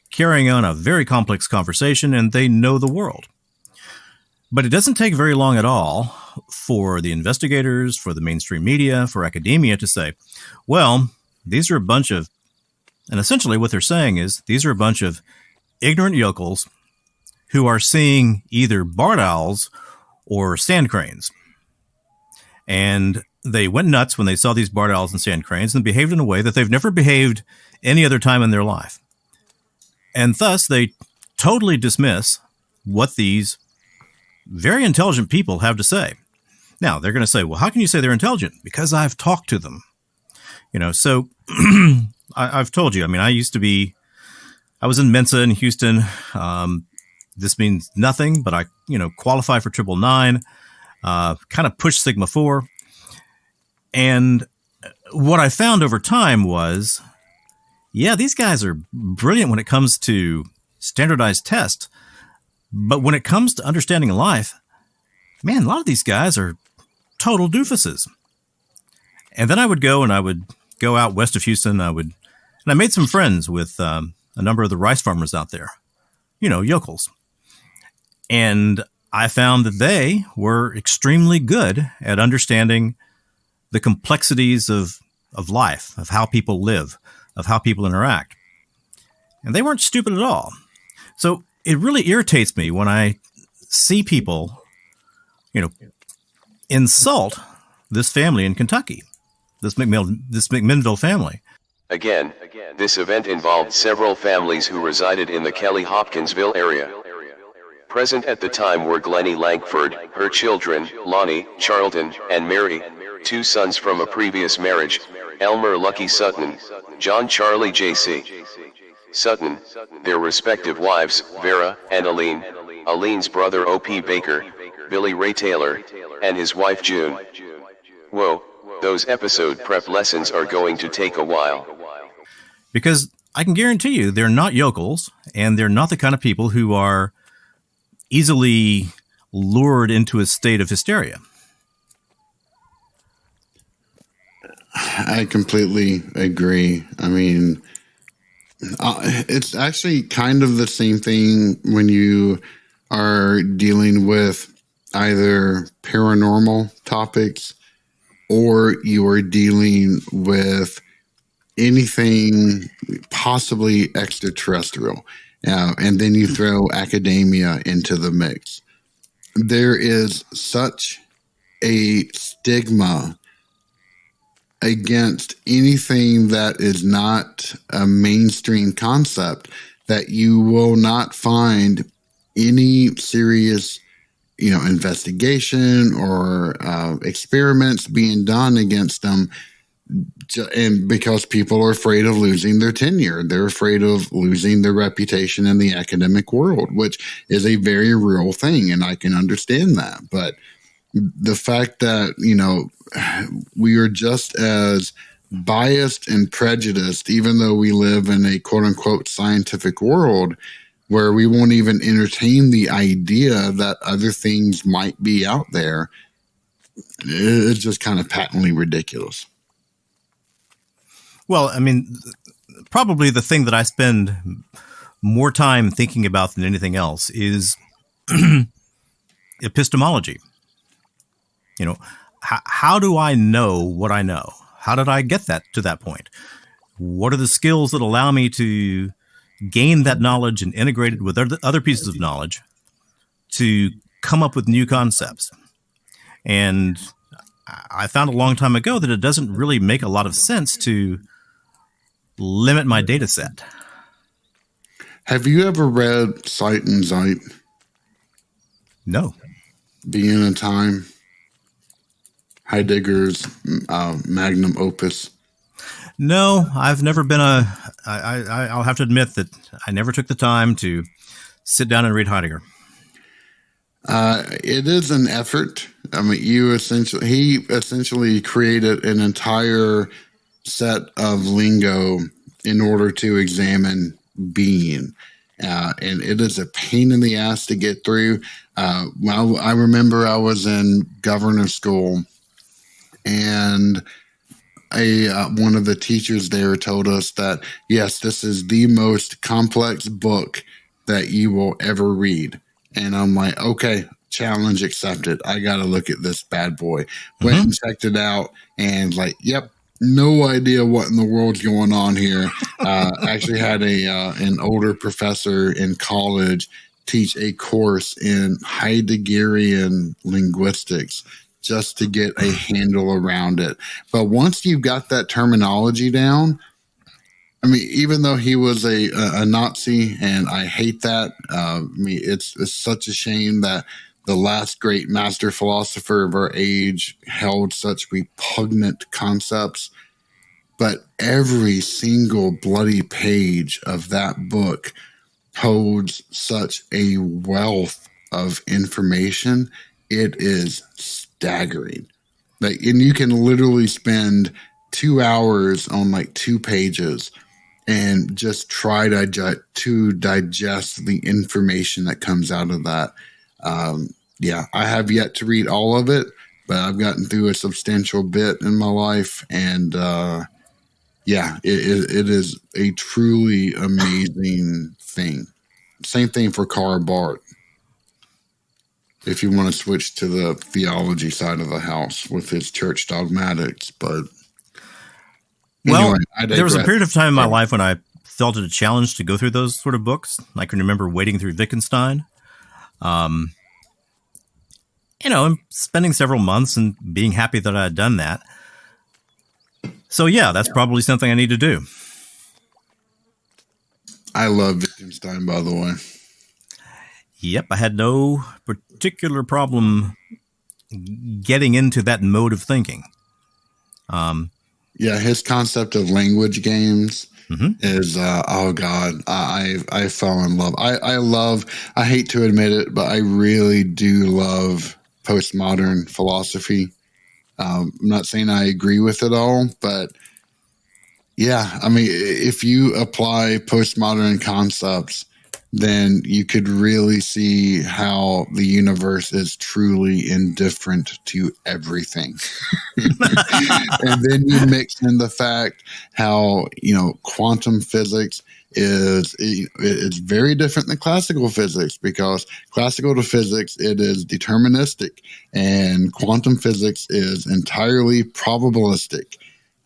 carrying on a very complex conversation, and they know the world. But it doesn't take very long at all for the investigators, for the mainstream media, for academia to say, well, these are a bunch of, and essentially what they're saying is, these are a bunch of ignorant yokels who are seeing either barred owls or sand cranes. And they went nuts when they saw these barred owls and sand cranes and behaved in a way that they've never behaved any other time in their life. And thus, they totally dismiss what these very intelligent people have to say. Now, they're going to say, well, how can you say they're intelligent? Because I've talked to them. So I've told you, I was in Mensa in Houston. This means nothing, but I, qualify for 999, kind of push Sigma 4. And what I found over time was, yeah, these guys are brilliant when it comes to standardized tests. But when it comes to understanding life, man, a lot of these guys are total doofuses. And then I would go out west of Houston. And I made some friends with a number of the rice farmers out there, yokels. And I found that they were extremely good at understanding the complexities of life, of how people live, of how people interact. And they weren't stupid at all. So it really irritates me when I see people, insult this family in Kentucky, this McMinnville family. Again, this event involved several families who resided in the Kelly Hopkinsville area. Present at the time were Glennie Langford, her children, Lonnie, Charlton, and Mary, 2 sons from a previous marriage, Elmer Lucky Sutton, John Charlie J.C. Sutton, their respective wives, Vera and Aline, Aline's brother O.P. Baker, Billy Ray Taylor, and his wife June. Whoa, those episode prep lessons are going to take a while. Because I can guarantee you they're not yokels, and they're not the kind of people who are easily lured into a state of hysteria. I completely agree. It's actually kind of the same thing when you are dealing with either paranormal topics or you are dealing with anything possibly extraterrestrial. And then you throw academia into the mix. There is such a stigma against anything that is not a mainstream concept that you will not find any serious, investigation or experiments being done against them. And because people are afraid of losing their tenure, they're afraid of losing their reputation in the academic world, which is a very real thing. And I can understand that. But the fact that, we are just as biased and prejudiced, even though we live in a quote unquote scientific world where we won't even entertain the idea that other things might be out there, it's just kind of patently ridiculous. Well, I mean, probably the thing that I spend more time thinking about than anything else is epistemology. How do I know what I know? How did I get to that point? What are the skills that allow me to gain that knowledge and integrate it with other pieces of knowledge to come up with new concepts? And I found a long time ago that it doesn't really make a lot of sense to limit my data set. Have you ever read Sight and Sight? No. Being in Time? Heidegger's magnum opus? No, I've never been I'll have to admit that I never took the time to sit down and read Heidegger. It is an effort. I mean, he essentially created an entire set of lingo in order to examine being. And it is a pain in the ass to get through. I remember I was in governor school, and one of the teachers there told us that, yes, this is the most complex book that you will ever read. And I'm like, okay, challenge accepted. I got to look at this bad boy. Went and checked it out, and yep, no idea what in the world's going on here. Actually had an older professor in college teach a course in Heideggerian linguistics just to get a handle around it. But once you've got that terminology down, I mean, even though he was a Nazi, and I hate that, it's such a shame that the last great master philosopher of our age held such repugnant concepts. But every single bloody page of that book holds such a wealth of information. It is staggering. And you can literally spend 2 hours on 2 pages and just try to digest the information that comes out of that. I have yet to read all of it, but I've gotten through a substantial bit in my life, and it is a truly amazing thing. Same thing for Karl Barth, if you want to switch to the theology side of the house with his church dogmatics. But well, anyway, there was a period of time in my life when I felt it a challenge to go through those sort of books. I can remember wading through Wittgenstein, and spending several months and being happy that I had done that. So yeah, that's probably something I need to do. I love Wittgenstein, by the way. Yep, I had no particular problem getting into that mode of thinking. His concept of language games is, oh God, I fell in love. I hate to admit it, but I really do love postmodern philosophy. I'm not saying I agree with it all, but yeah, I mean, if you apply postmodern concepts, then you could really see how the universe is truly indifferent to everything. And then you mix in the fact how, quantum physics it's very different than classical physics, because classical physics, it is deterministic, and quantum physics is entirely probabilistic.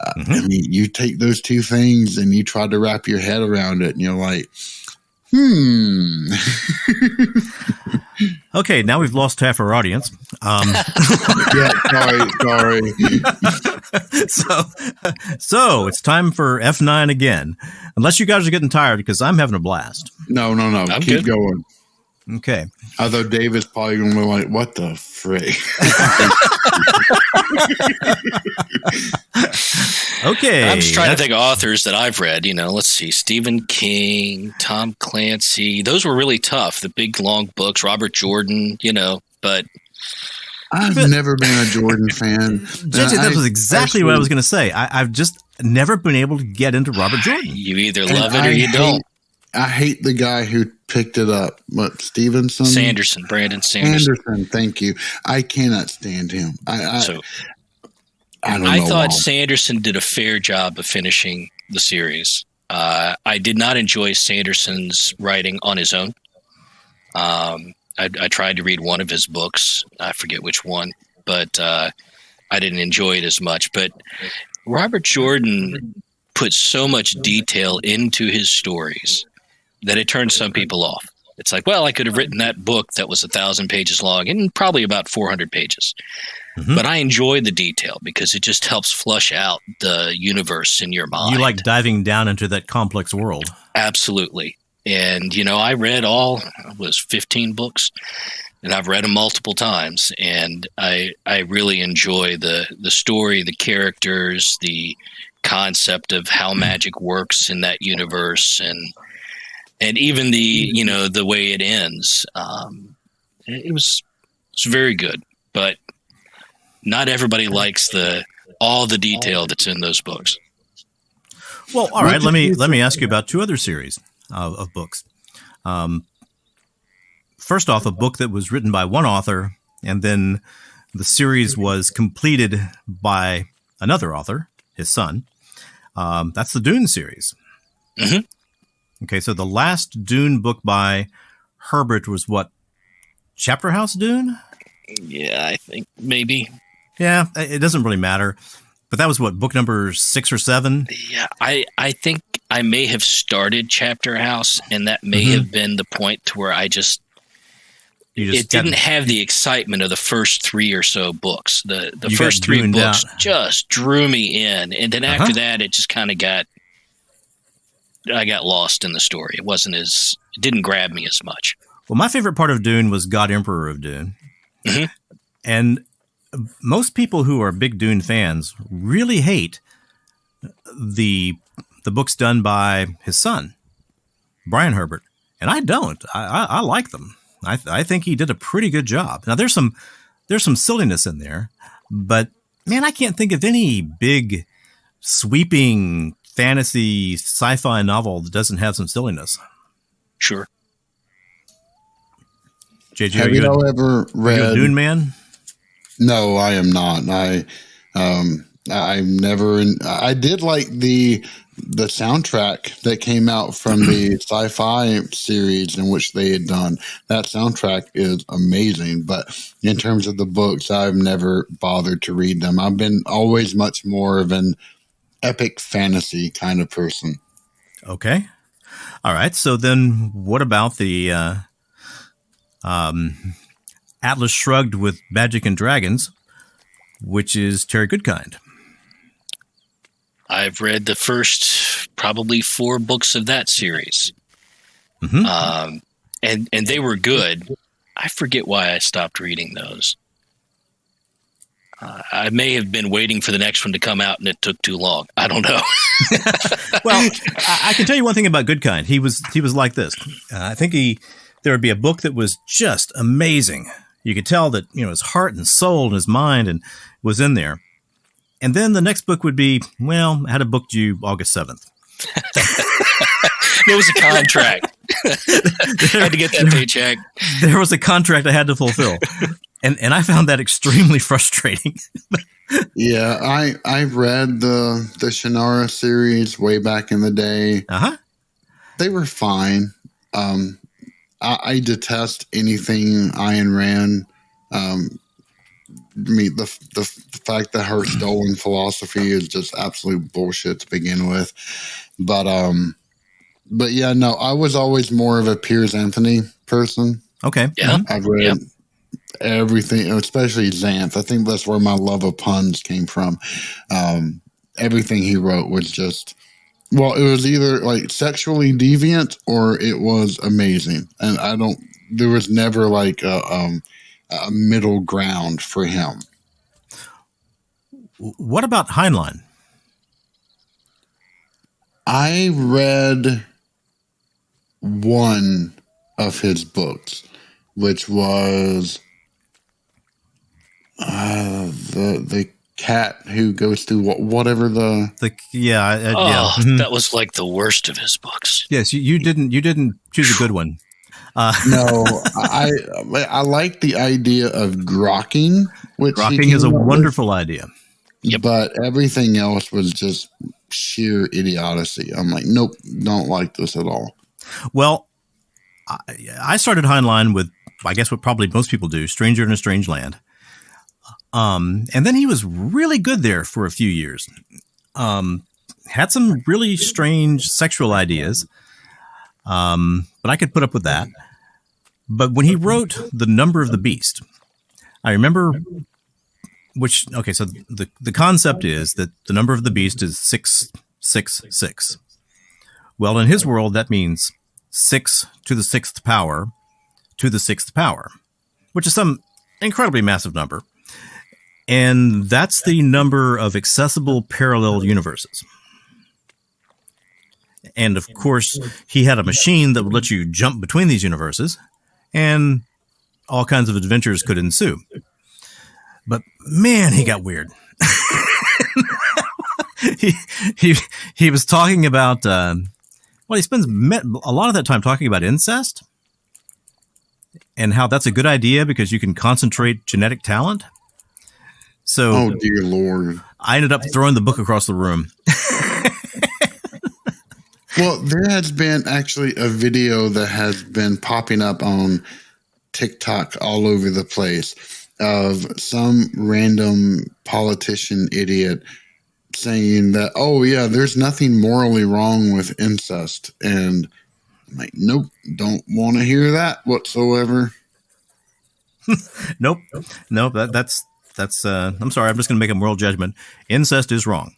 I mean, you take those two things and you try to wrap your head around it, and you're like, Okay, now we've lost half our audience. Yeah, sorry. So it's time for F9 again. Unless you guys are getting tired, because I'm having a blast. No. I'm Keep good. going. Okay. Although David's probably going to be like, what the frick? Okay. I'm just trying to think of authors that I've read. Let's see. Stephen King, Tom Clancy. Those were really tough. The big, long books. Robert Jordan, but... I've never been a Jordan fan. JJ, that was exactly what I was going to say. I've just never been able to get into Robert Jordan. You either love it or you don't. I hate the guy who picked it up. What, Stevenson? Brandon Sanderson. Thank you. I cannot stand him. I don't know. I thought why. Sanderson did a fair job of finishing the series. I did not enjoy Sanderson's writing on his own. I tried to read one of his books. I forget which one, but I didn't enjoy it as much. But Robert Jordan put so much detail into his stories that it turned some people off. It's like, well, I could have written that book that was 1,000 pages long and probably about 400 pages. But I enjoy the detail because it just helps flush out the universe in your mind. You like diving down into that complex world. Absolutely. And, I read all, 15 books, and I've read them multiple times. And I really enjoy the story, the characters, the concept of how magic works in that universe, and even the way it ends. It was very good, but not everybody likes all the detail that's in those books. Well, all right. Let me ask you about two other series of books. First off, a book that was written by one author, and then the series was completed by another author, his son. That's the Dune series. Mm-hmm. Okay, so the last Dune book by Herbert was what? Chapter House Dune? Yeah, I think maybe. Yeah, it doesn't really matter. But that was what, book number 6 or 7? Yeah, I think I may have started Chapter House, and that may have been the point to where it didn't have the excitement of the first 3 or so books. The first 3 books just drew me in, and then after that, it just kind of I got lost in the story. It didn't grab me as much. Well, my favorite part of Dune was God Emperor of Dune. Mm-hmm. And most people who are big Dune fans really hate the books done by his son, Brian Herbert. And I don't. I like them. I think he did a pretty good job. Now, there's some silliness in there, but man, I can't think of any big sweeping fantasy sci-fi novel that doesn't have some silliness. Sure. JJ, have you ever read a Dune man? No, I am not. I've never. I did like the soundtrack that came out from the sci-fi series in which they had done. That soundtrack is amazing, but in terms of the books, I've never bothered to read them. I've been always much more of an epic fantasy kind of person. Okay. All right. So then what about the Atlas Shrugged with Magic and Dragons, which is Terry Goodkind? I've read the first probably 4 books of that series. Mm-hmm. And they were good. I forget why I stopped reading those. I may have been waiting for the next one to come out, and it took too long. I don't know. Well, I can tell you one thing about Goodkind. He was like this. I think there would be a book that was just amazing. You could tell that his heart and soul and his mind and was in there. And then the next book would be, well, I had a book due August 7th. It was a contract. I had to get that paycheck. There was a contract I had to fulfill. And I found that extremely frustrating. Yeah, I read the Shannara series way back in the day. Uh-huh. They were fine. I detest anything Ayn Rand. mean, the fact that her stolen philosophy is just absolute bullshit to begin with. But yeah, no, I was always more of a Piers Anthony person. Okay. Yeah. I've read everything, especially Xanth. I think that's where my love of puns came from. Everything he wrote was just, well, it was either like sexually deviant or it was amazing. And there was never like a middle ground for him. What about Heinlein? I read one of his books, which was the cat who goes through whatever the That was like the worst of his books. Yes, you didn't choose a good one. No, I like the idea of grokking, which Grokking is a wonderful idea. Yep. But everything else was just sheer idiocy. I'm like, nope, don't like this at all. Well, I started Heinlein with, I guess what probably most people do, Stranger in a Strange Land. And then he was really good there for a few years. Had some really strange sexual ideas, but I could put up with that. But when he wrote The Number of the Beast, I remember so the concept is that the number of the beast is 666. Well, in his world, that means 6 to the 6th power to the 6th power, which is some incredibly massive number. And that's the number of accessible parallel universes. And of course, he had a machine that would let you jump between these universes, and all kinds of adventures could ensue. But man, he got weird. he was talking about, he spends a lot of that time talking about incest and how that's a good idea because you can concentrate genetic talent. So, oh dear Lord, I ended up throwing the book across the room. Well, there has been actually a video that has been popping up on TikTok all over the place of some random politician idiot saying that, oh yeah, there's nothing morally wrong with incest. And I'm like, nope, don't want to hear that whatsoever. Nope. That's I'm sorry. I'm just going to make a moral judgment. Incest is wrong.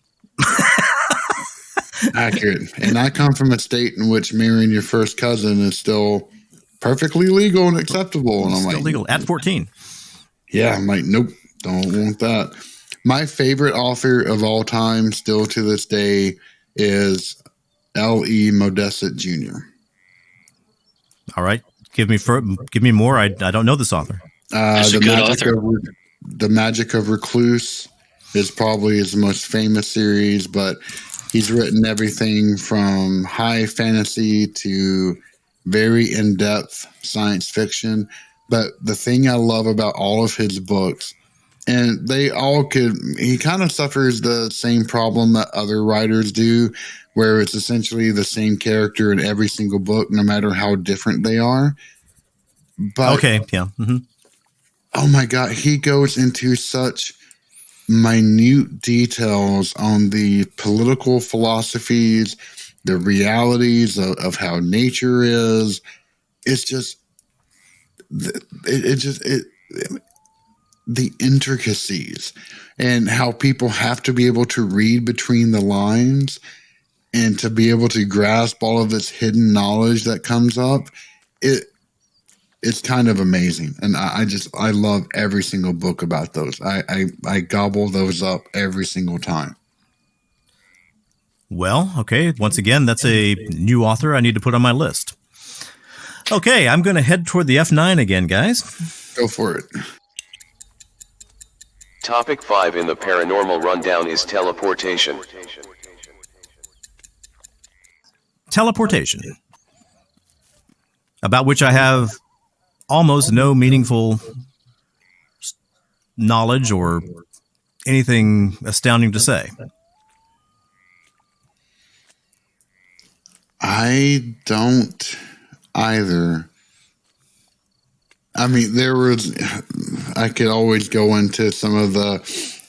Accurate. And I come from a state in which marrying your first cousin is still perfectly legal and acceptable. And I'm still like, legal at 14. Yeah, I'm like, nope, don't want that. My favorite author of all time, still to this day, is L.E. Modesett Jr. All right, give me more. I don't know this author. The Magic of Recluse is probably his most famous series, but he's written everything from high fantasy to very in-depth science fiction. But the thing I love about all of his books, and he kind of suffers the same problem that other writers do, where it's essentially the same character in every single book, no matter how different they are. But okay, yeah. Mm-hmm. Oh my God, he goes into such minute details on the political philosophies, the realities of how nature is. It's just, the intricacies and how people have to be able to read between the lines and to be able to grasp all of this hidden knowledge that comes up. It's kind of amazing. And I love every single book about those. I gobble those up every single time. Well, okay. Once again, that's a new author I need to put on my list. Okay, I'm going to head toward the F9 again, guys. Go for it. Topic 5 in the Paranormal Rundown is teleportation. Teleportation, about which I have almost no meaningful knowledge or anything astounding to say. I don't either. I mean, I could always go into some of the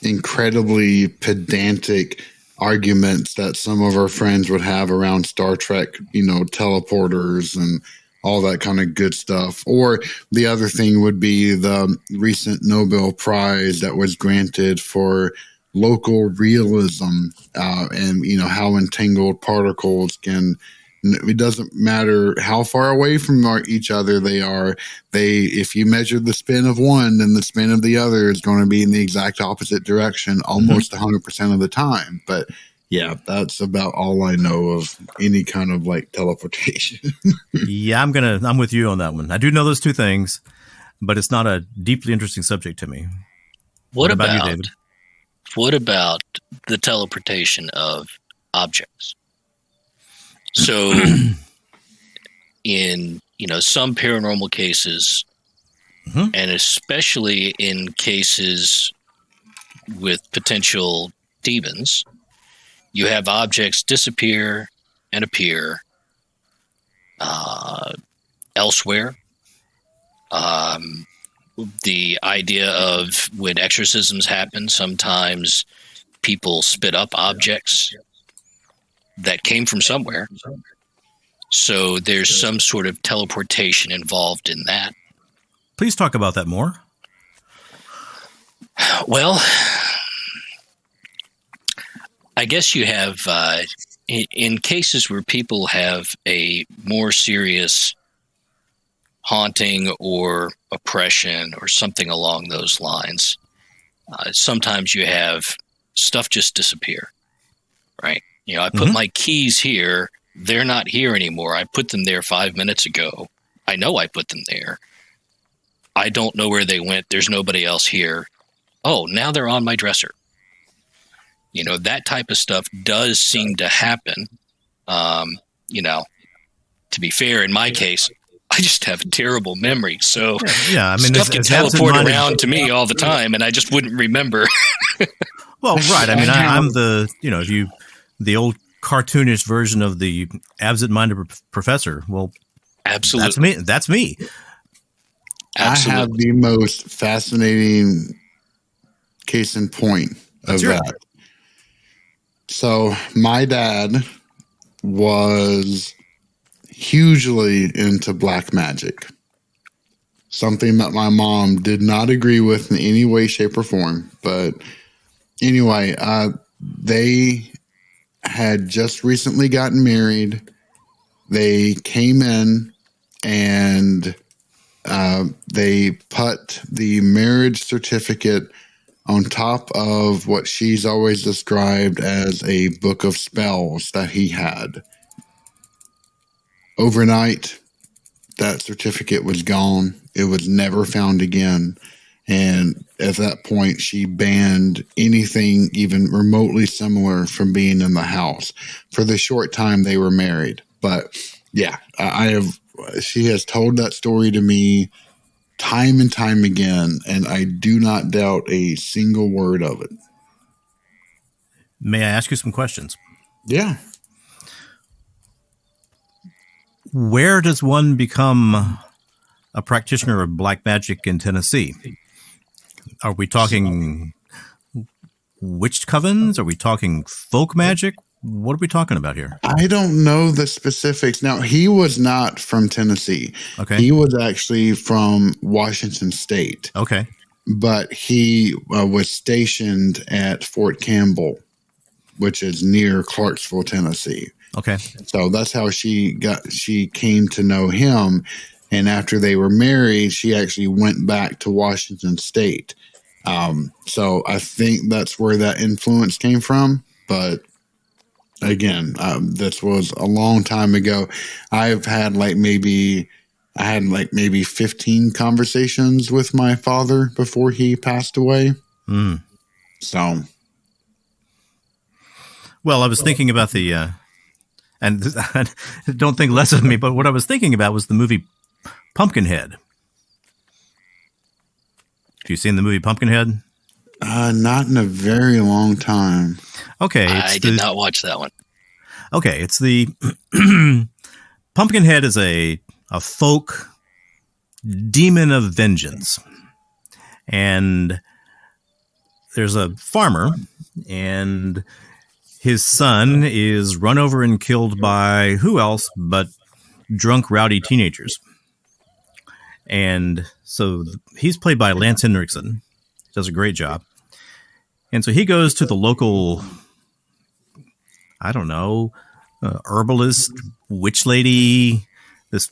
incredibly pedantic arguments that some of our friends would have around Star Trek, teleporters and all that kind of good stuff. Or the other thing would be the recent Nobel Prize that was granted for local realism, and how entangled particles can. It doesn't matter how far away from each other they are. If you measure the spin of one, then the spin of the other is going to be in the exact opposite direction almost 100% of the time. But yeah, that's about all I know of any kind of like teleportation. Yeah, I'm with you on that one. I do know those two things, but it's not a deeply interesting subject to me. What about you, David? What about the teleportation of objects? So in, some paranormal cases, and especially in cases with potential demons, you have objects disappear and appear elsewhere. The idea of when exorcisms happen, sometimes people spit up objects that came from somewhere. So there's some sort of teleportation involved in that. Please talk about that more. Well, I guess you have, in cases where people have a more serious haunting or oppression or something along those lines, sometimes you have stuff just disappear, right? I put my keys here. They're not here anymore. I put them there 5 minutes ago. I know I put them there. I don't know where they went. There's nobody else here. Oh, now they're on my dresser. That type of stuff does seem to happen. To be fair, in my case, I just have a terrible memory. So stuff can teleport around to me all the time, and I just wouldn't remember. Well, right. I mean, I'm the old cartoonish version of the absent-minded professor. Well, absolutely, That's me. Absolutely. I have the most fascinating case in point of that. So my dad was hugely into black magic, something that my mom did not agree with in any way, shape, or form. But anyway, they had just recently gotten married. They came in and they put the marriage certificate on top of what she's always described as a book of spells that he had. Overnight, that certificate was gone. It was never found again. And at that point, she banned anything even remotely similar from being in the house for the short time they were married. But yeah, she has told that story to me time and time again, and I do not doubt a single word of it. May I ask you some questions? Yeah. Where does one become a practitioner of black magic in Tennessee? Are we talking witch covens? Are we talking folk magic? What are we talking about here? I don't know the specifics. Now, he was not from Tennessee. Okay. He was actually from Washington State. Okay. But he was stationed at Fort Campbell, which is near Clarksville, Tennessee. Okay. So that's how she came to know him. And after they were married, she actually went back to Washington State. So I think that's where that influence came from. But again, this was a long time ago. I've had maybe 15 conversations with my father before he passed away. Mm. So, well, I was thinking about the, and don't think less of me, but what I was thinking about was the movie Pumpkinhead. Have you seen the movie Pumpkinhead? Not in a very long time. Okay. I did not watch that one. Okay. It's the Pumpkinhead is a folk demon of vengeance. And there's a farmer, and his son is run over and killed by who else but drunk, rowdy teenagers. And so he's played by Lance Henriksen. Does a great job. And so he goes to the local, I don't know, herbalist, witch lady, this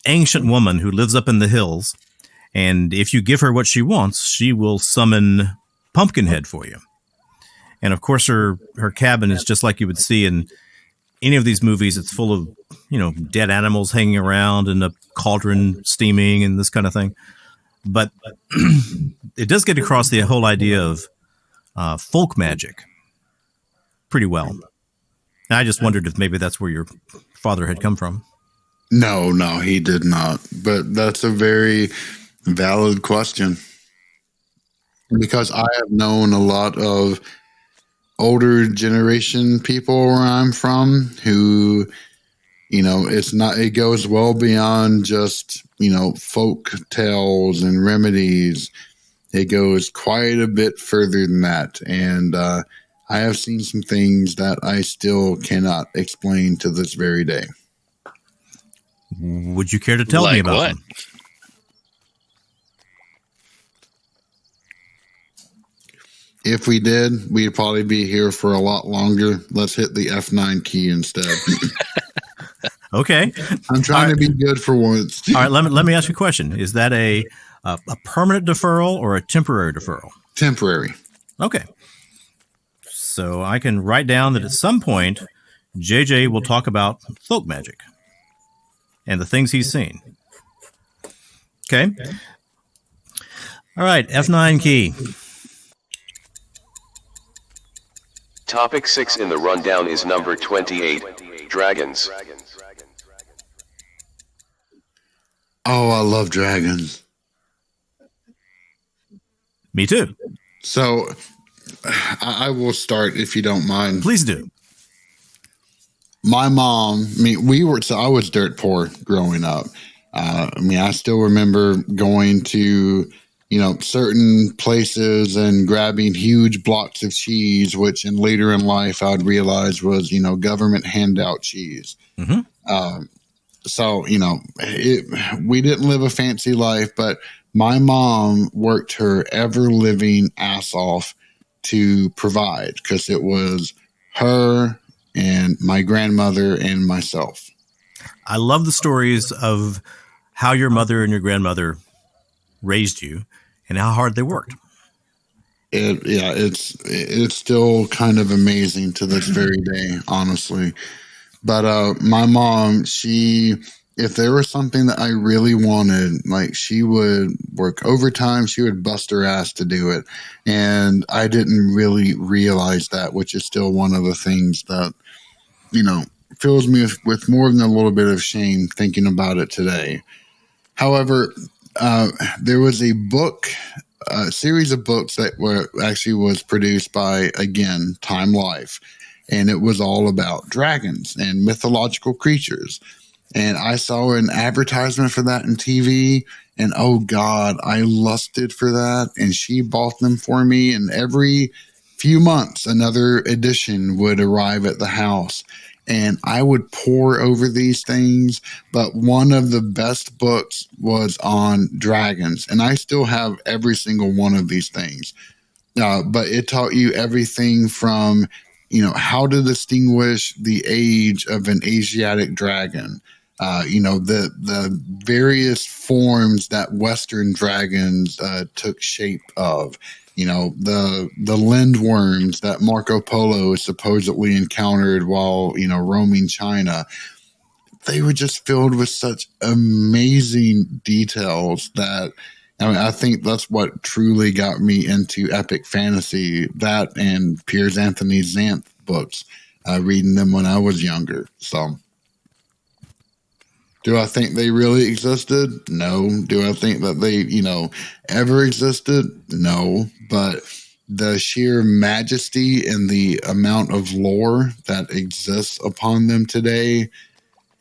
ancient woman who lives up in the hills. And if you give her what she wants, she will summon Pumpkinhead for you. And of course, her cabin is just like you would see in any of these movies. It's full of, dead animals hanging around and a cauldron steaming and this kind of thing. But it does get across the whole idea of folk magic pretty well. And I just wondered if maybe that's where your father had come from. No, he did not. But that's a very valid question. Because I have known a lot of older generation people where I'm from who, it goes well beyond just, folk tales and remedies. It goes quite a bit further than that. And I have seen some things that I still cannot explain to this very day. Would you care to tell me about them? If we did, we'd probably be here for a lot longer. Let's hit the F9 key instead. Okay. I'm trying to be good for once. All right, let me ask you a question. Is that a permanent deferral or a temporary deferral? Temporary. Okay. So I can write down that at some point, JJ will talk about folk magic and the things he's seen. Okay. All right, F9 key. Topic 6 in the rundown is number 28, dragons. Oh, I love dragons. Me too. So I will start if you don't mind. Please do. My mom, I was dirt poor growing up. I still remember going to, certain places and grabbing huge blocks of cheese, which later in life I'd realize was, government handout cheese. Mm-hmm. So, we didn't live a fancy life, but my mom worked her ever living ass off to provide, because it was her and my grandmother and myself. I love the stories of how your mother and your grandmother raised you and how hard they worked. It's still kind of amazing to this very day, honestly. But my mom, if there was something that I really wanted, she would work overtime. She would bust her ass to do it. And I didn't really realize that, which is still one of the things that, fills me with more than a little bit of shame thinking about it today. However, there was a series of books that was produced by, again, Time Life. And it was all about dragons and mythological creatures. And I saw an advertisement for that in TV, and oh God, I lusted for that. And she bought them for me. And every few months, another edition would arrive at the house. And I would pore over these things. But one of the best books was on dragons. And I still have every single one of these things. But it taught you everything from, how to distinguish the age of an Asiatic dragon. The various forms that Western dragons took shape of, the lindworms that Marco Polo supposedly encountered while, roaming China. They were just filled with such amazing details that, I think that's what truly got me into epic fantasy, that and Piers Anthony Xanth books, reading them when I was younger. So, do I think they really existed? No. Do I think that they, ever existed? No. But the sheer majesty and the amount of lore that exists upon them today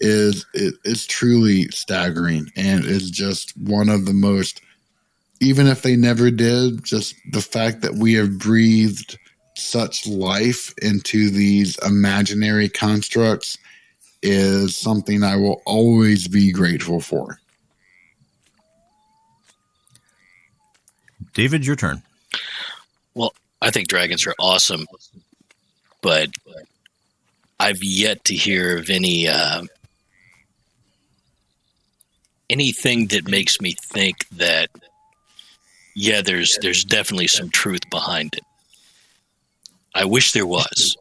is truly staggering, and is just one of the most, even if they never did, just the fact that we have breathed such life into these imaginary constructs is something I will always be grateful for. David, your turn. Well, I think dragons are awesome, but I've yet to hear of anything that makes me think that, yeah, there's definitely some truth behind it. I wish there was,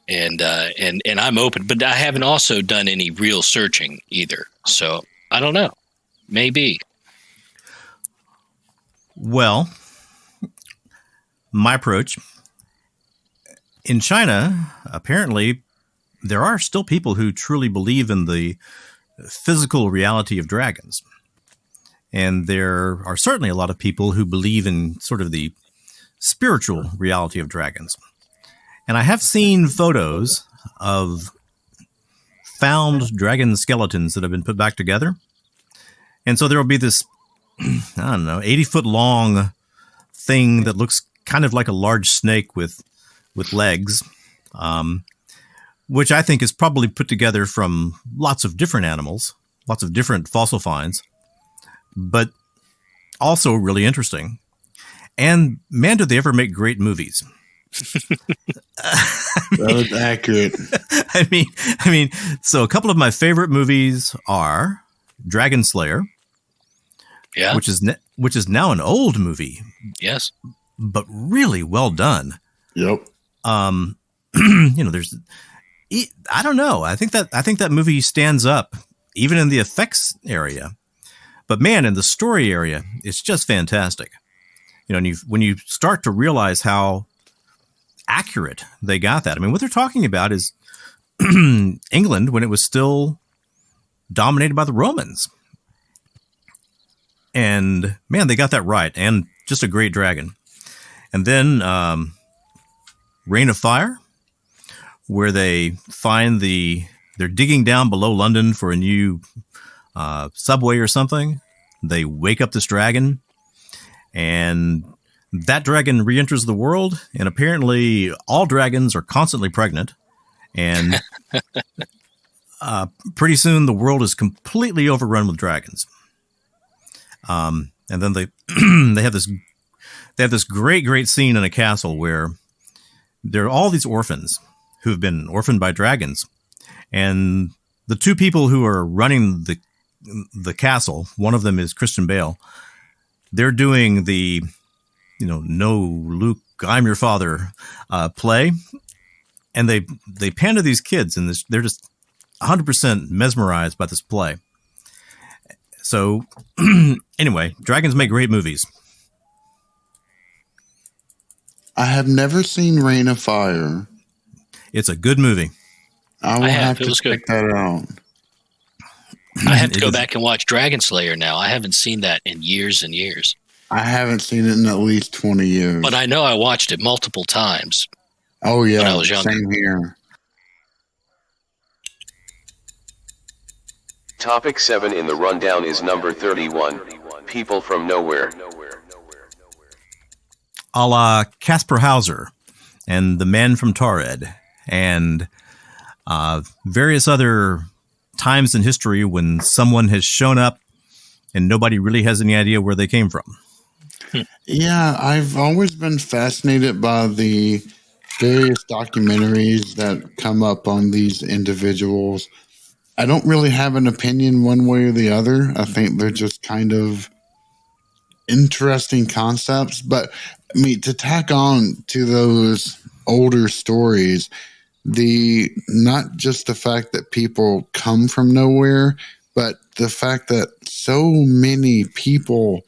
and I'm open, but I haven't also done any real searching either. So I don't know. Maybe. Well, my approach in China, apparently, there are still people who truly believe in the physical reality of dragons. And there are certainly a lot of people who believe in sort of the spiritual reality of dragons. And I have seen photos of found dragon skeletons that have been put back together. And so there will be this, 80-foot long thing that looks kind of like a large snake with legs, which I think is probably put together from lots of different animals, lots of different fossil finds, but also really interesting. And man, do they ever make great movies. That was accurate. I mean, so a couple of my favorite movies are Dragon Slayer, which is now an old movie. Yes, but really well done. Yep. There's, I don't know. I think that movie stands up even in the effects area, but man, in the story area, it's just fantastic. And when you start to realize how accurate they got that. I mean, what they're talking about is England when it was still dominated by the Romans. And man, they got that right. And just a great dragon. And then Reign of Fire, where they find they're digging down below London for a new subway or something. They wake up this dragon, and that dragon re-enters the world, and apparently all dragons are constantly pregnant, and pretty soon the world is completely overrun with dragons. And then they they have this great scene in a castle where there are all these orphans who have been orphaned by dragons, and the two people who are running the castle, one of them is Christian Bale. They're doing the "No, Luke, I'm your father" play, and they pan to these kids, and they're just 100% mesmerized by this play. So, anyway, dragons make great movies. I have never seen Reign of Fire. It's a good movie. I will have to check that out. I have to go back and watch Dragon Slayer now. I haven't seen that in years and years. I haven't seen it in at least 20 years. But I know I watched it multiple times. Oh, yeah. When I was younger. Same here. Topic 7 in the rundown is number 31, People from Nowhere. A la Caspar Hauser and The Man from Taured and various other times in history when someone has shown up and nobody really has any idea where they came from. Yeah, I've always been fascinated by the various documentaries that come up on these individuals. I don't really have an opinion one way or the other. I think they're just kind of interesting concepts. But I mean, to tack on to those older stories, not just the fact that people come from nowhere, but the fact that so many people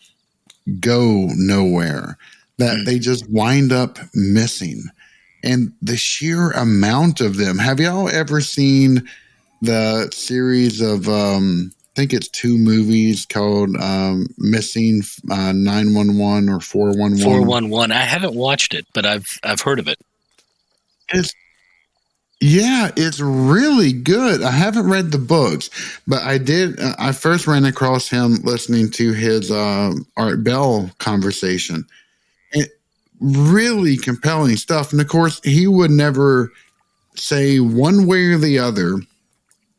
go nowhere, that they just wind up missing. And the sheer amount of them. Have y'all ever seen the series of, I think it's 2 movies called Missing 911 or 411? 411. I haven't watched it, but I've heard of it. Yeah, it's really good. I haven't read the books, but I did. I first ran across him listening to his Art Bell conversation. Really compelling stuff. And of course, he would never say one way or the other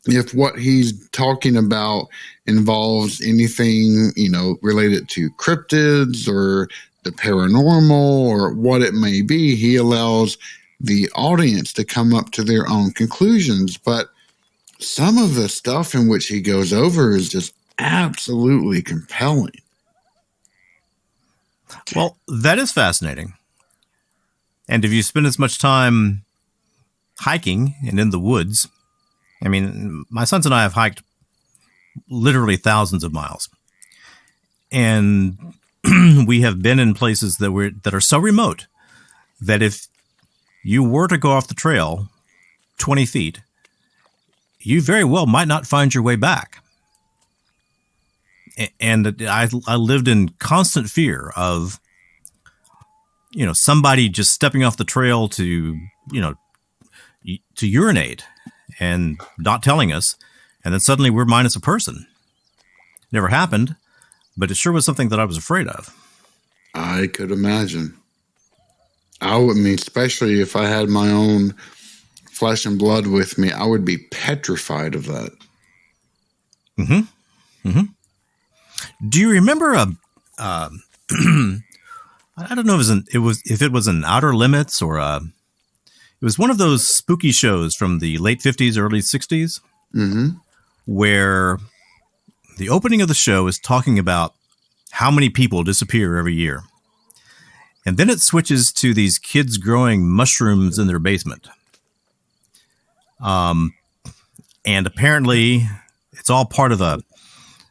if what he's talking about involves anything, related to cryptids or the paranormal or what it may be. He allows the audience to come up to their own conclusions. But some of the stuff in which he goes over is just absolutely compelling. Well, that is fascinating. And if you spend as much time hiking and in the woods, I mean, my sons and I have hiked literally thousands of miles. And we have been in places that are so remote that if you were to go off the trail 20 feet, you very well might not find your way back. And I lived in constant fear of, somebody just stepping off the trail to urinate and not telling us. And then suddenly we're minus a person. Never happened, but it sure was something that I was afraid of. I could imagine. Especially if I had my own flesh and blood with me, I would be petrified of that. Mm-hmm. Mm-hmm. Do you remember I don't know if it was an Outer Limits or it was one of those spooky shows from the late 50s, early 60s, where the opening of the show is talking about how many people disappear every year. And then it switches to these kids growing mushrooms in their basement. And apparently it's all part of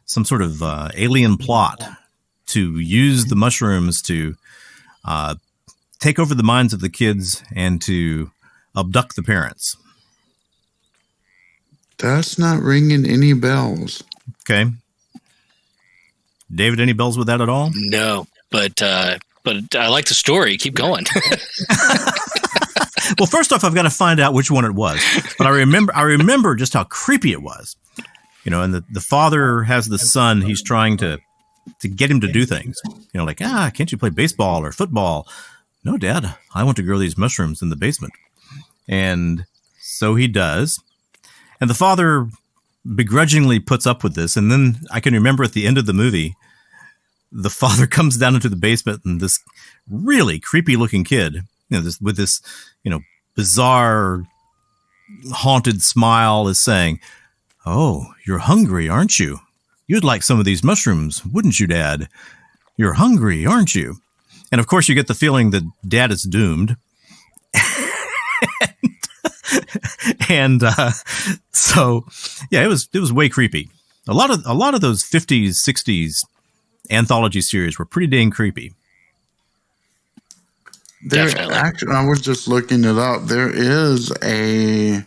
some sort of alien plot to use the mushrooms to take over the minds of the kids and to abduct the parents. That's not ringing any bells. Okay. David, any bells with that at all? No, but I like the story. Keep going. Well, first off, I've got to find out which one it was. But I remember just how creepy it was. And the father has the son. He's trying to get him to do things. Like, can't you play baseball or football? No, Dad, I want to grow these mushrooms in the basement. And so he does. And the father begrudgingly puts up with this. And then I can remember at the end of the movie, the father comes down into the basement and this really creepy looking kid, with this bizarre haunted smile is saying, "Oh, you're hungry, aren't you? You'd like some of these mushrooms, wouldn't you, Dad? You're hungry, aren't you?" And of course you get the feeling that Dad is doomed. And so yeah, it was way creepy. A lot of those 50s, 60s anthology series were pretty dang creepy. Actually, I was just looking it up. There is a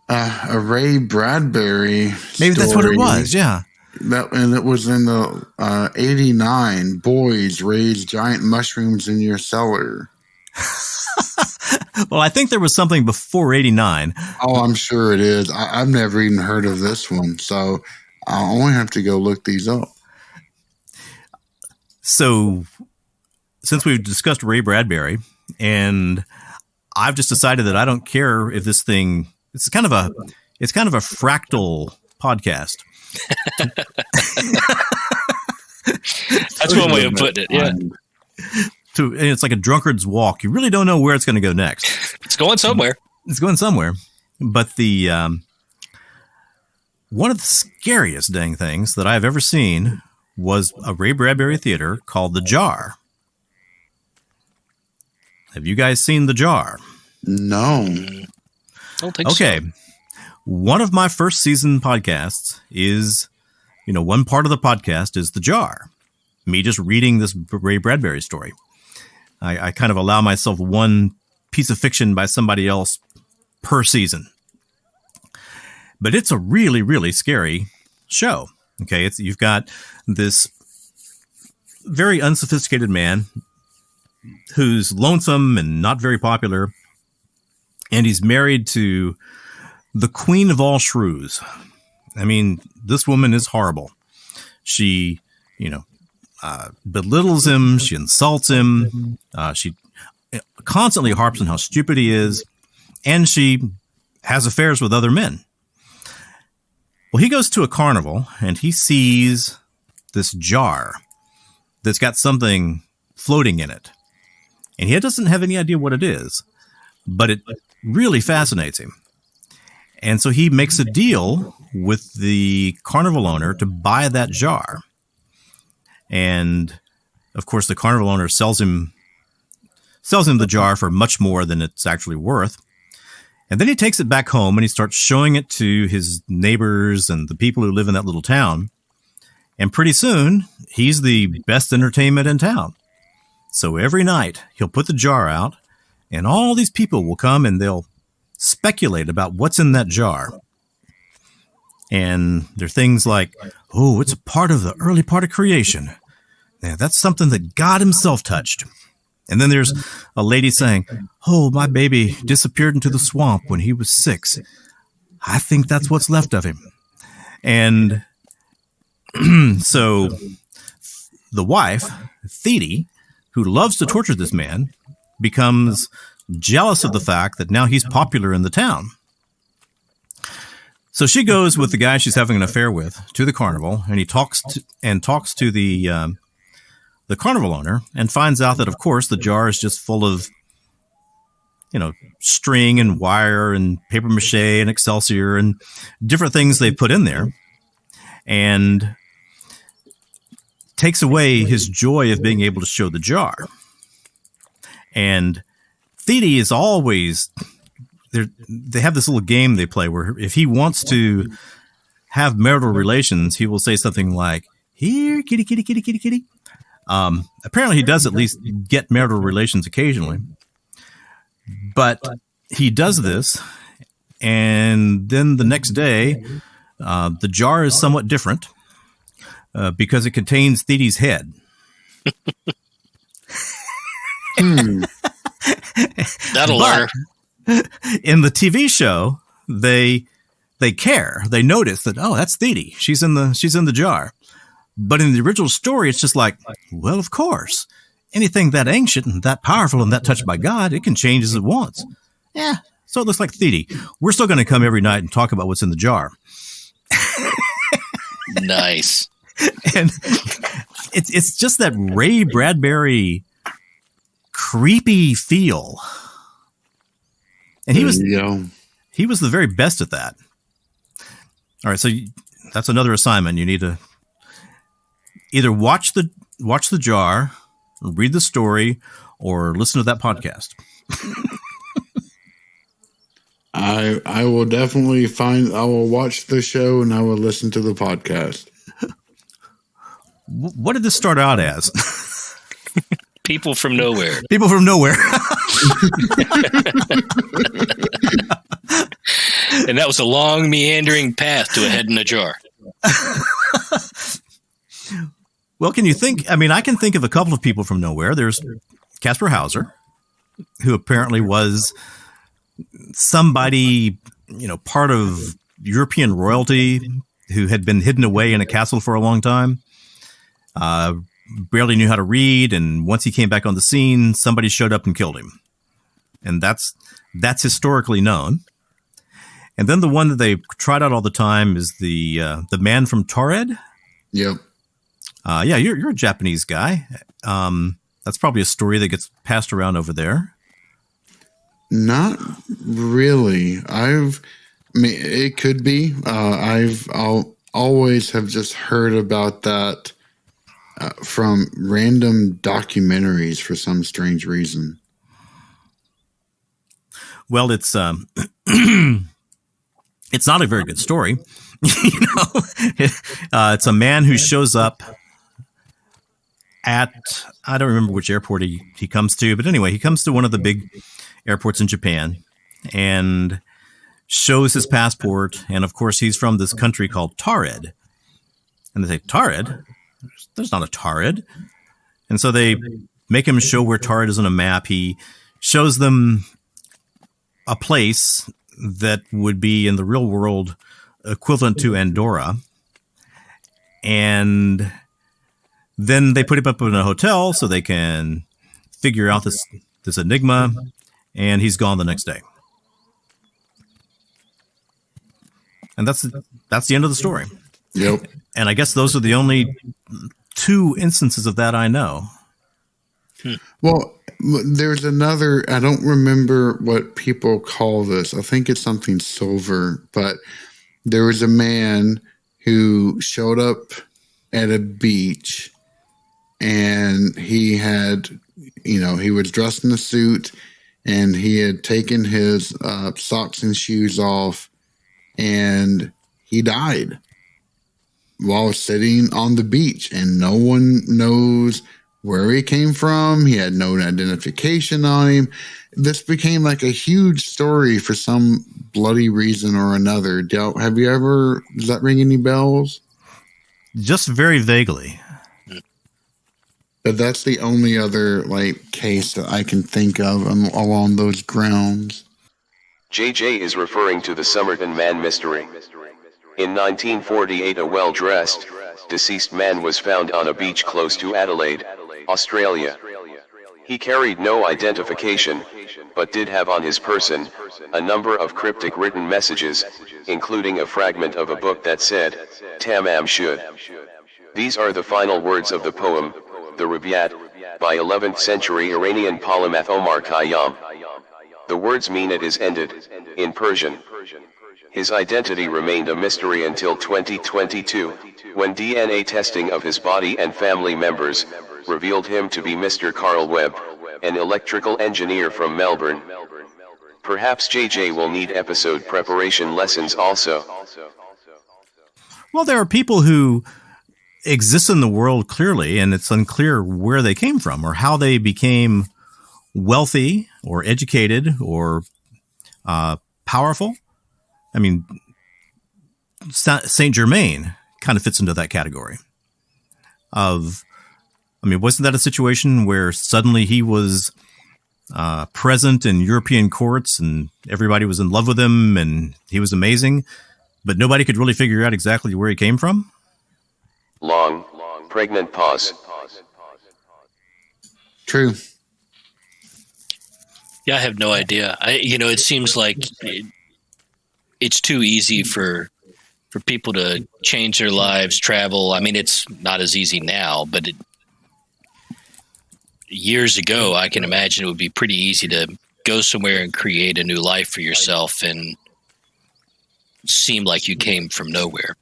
Ray Bradbury Maybe story. that's what it was. Yeah. And it was in the 89. Boys raise giant mushrooms in your cellar. Well, I think there was something before 89. Oh, I'm sure it is. I've never even heard of this one, so I'll only have to go look these up. So, since we've discussed Ray Bradbury, and I've just decided that I don't care if this thing it's kind of a fractal podcast. That's one way of putting it. Yeah. It's like a drunkard's walk. You really don't know where it's going to go next. It's going somewhere. But the one of the scariest dang things that I've ever seen was a Ray Bradbury theater called The Jar. Have you guys seen The Jar? No. Don't think so. Okay. One of my first season podcasts is, one part of the podcast is The Jar. Me just reading this Ray Bradbury story. I kind of allow myself one piece of fiction by somebody else per season. But it's a really, really scary show. Okay, you've got this very unsophisticated man who's lonesome and not very popular. and he's married to the queen of all shrews. I mean, this woman is horrible. She, belittles him. She insults him. She constantly harps on how stupid he is, and she has affairs with other men. Well, he goes to a carnival, and he sees this jar that's got something floating in it. And he doesn't have any idea what it is, but it really fascinates him. And so he makes a deal with the carnival owner to buy that jar. And, of course, the carnival owner sells him the jar for much more than it's actually worth. And then he takes it back home and he starts showing it to his neighbors and the people who live in that little town. And pretty soon, he's the best entertainment in town. So every night, he'll put the jar out, and all these people will come and they'll speculate about what's in that jar. And there are things like, oh, it's a part of the early part of creation. Yeah, that's something that God himself touched. And then there's a lady saying, oh, my baby disappeared into the swamp when he was 6. I think that's what's left of him. And so the wife, Thede, who loves to torture this man, becomes jealous of the fact that now he's popular in the town. So she goes with the guy she's having an affair with to the carnival, and he talks to the carnival owner and finds out that, of course, the jar is just full of, string and wire and paper mache and Excelsior and different things they put in there, and takes away his joy of being able to show the jar. And Thede is always there. They have this little game they play where if he wants to have marital relations, he will say something like, here, kitty, kitty, kitty, kitty, kitty. Apparently he does at least get marital relations occasionally, but he does this. And then the next day, the jar is somewhat different. Because it contains Thede's head. That'll learn. In the TV show, they care. They notice that, oh, that's Thede. She's in the jar. But in the original story, it's just like, well, of course. Anything that ancient and that powerful and that touched by God, it can change as it wants. Yeah, so it looks like Thede. We're still going to come every night and talk about what's in the jar. Nice. And it's just that Ray Bradbury creepy feel. And he was the very best at that. All right, so that's another assignment. You need to either watch the jar, read the story, or listen to that podcast. I will definitely I will watch the show and I will listen to the podcast. What did this start out as? People from nowhere. People from nowhere. And that was a long, meandering path to a head in a jar. Well, can you think? I mean, I can think of a couple of people from nowhere. There's Caspar Hauser, who apparently was somebody, part of European royalty who had been hidden away in a castle for a long time. Barely knew how to read, and once he came back on the scene, somebody showed up and killed him. And that's historically known. And then the one that they tried out all the time is the man from Taured. Yep. Yeah, you're a Japanese guy. That's probably a story that gets passed around over there. Not really. It could be. I'll always have just heard about that from random documentaries for some strange reason. Well, it's it's not a very good story. It's a man who shows up at, I don't remember which airport he comes to, but anyway, he comes to one of the big airports in Japan and shows his passport. And of course, he's from this country called Taured. And they say, Taured? There's not a Taured. And so they make him show where Taured is on a map. He shows them a place that would be in the real world equivalent to Andorra. And then they put him up in a hotel so they can figure out this enigma, and he's gone the next day. And that's the end of the story. Yep. And I guess those are the only 2 instances of that I know. Well, there's another, I don't remember what people call this. I think it's something silver, but there was a man who showed up at a beach, and he had, he was dressed in a suit, and he had taken his socks and shoes off, and he died while sitting on the beach, and no one knows where he came from. He had no identification on him. This became like a huge story for some bloody reason or another. Does that ring any bells? Just very vaguely. But that's the only other case that I can think of along those grounds. JJ is referring to the Somerton Man mystery. In 1948, a well-dressed, deceased man was found on a beach close to Adelaide, Australia. He carried no identification, but did have on his person a number of cryptic written messages, including a fragment of a book that said, "Tamam Shud." These are the final words of the poem, the Rubaiyat, by 11th century Iranian polymath Omar Khayyam. The words mean "it is ended," in Persian. His identity remained a mystery until 2022, when DNA testing of his body and family members revealed him to be Mr. Carl Webb, an electrical engineer from Melbourne. Perhaps JJ will need episode preparation lessons also. Well, there are people who exist in the world clearly, and it's unclear where they came from or how they became wealthy or educated or powerful. I mean, Saint Germain kind of fits into that category wasn't that a situation where suddenly he was present in European courts and everybody was in love with him and he was amazing, but nobody could really figure out exactly where he came from? Long, pregnant pause. True. Yeah, I have no idea. It seems like it's too easy for people to change their lives, travel. I mean, it's not as easy now, but years ago, I can imagine it would be pretty easy to go somewhere and create a new life for yourself and seem like you came from nowhere.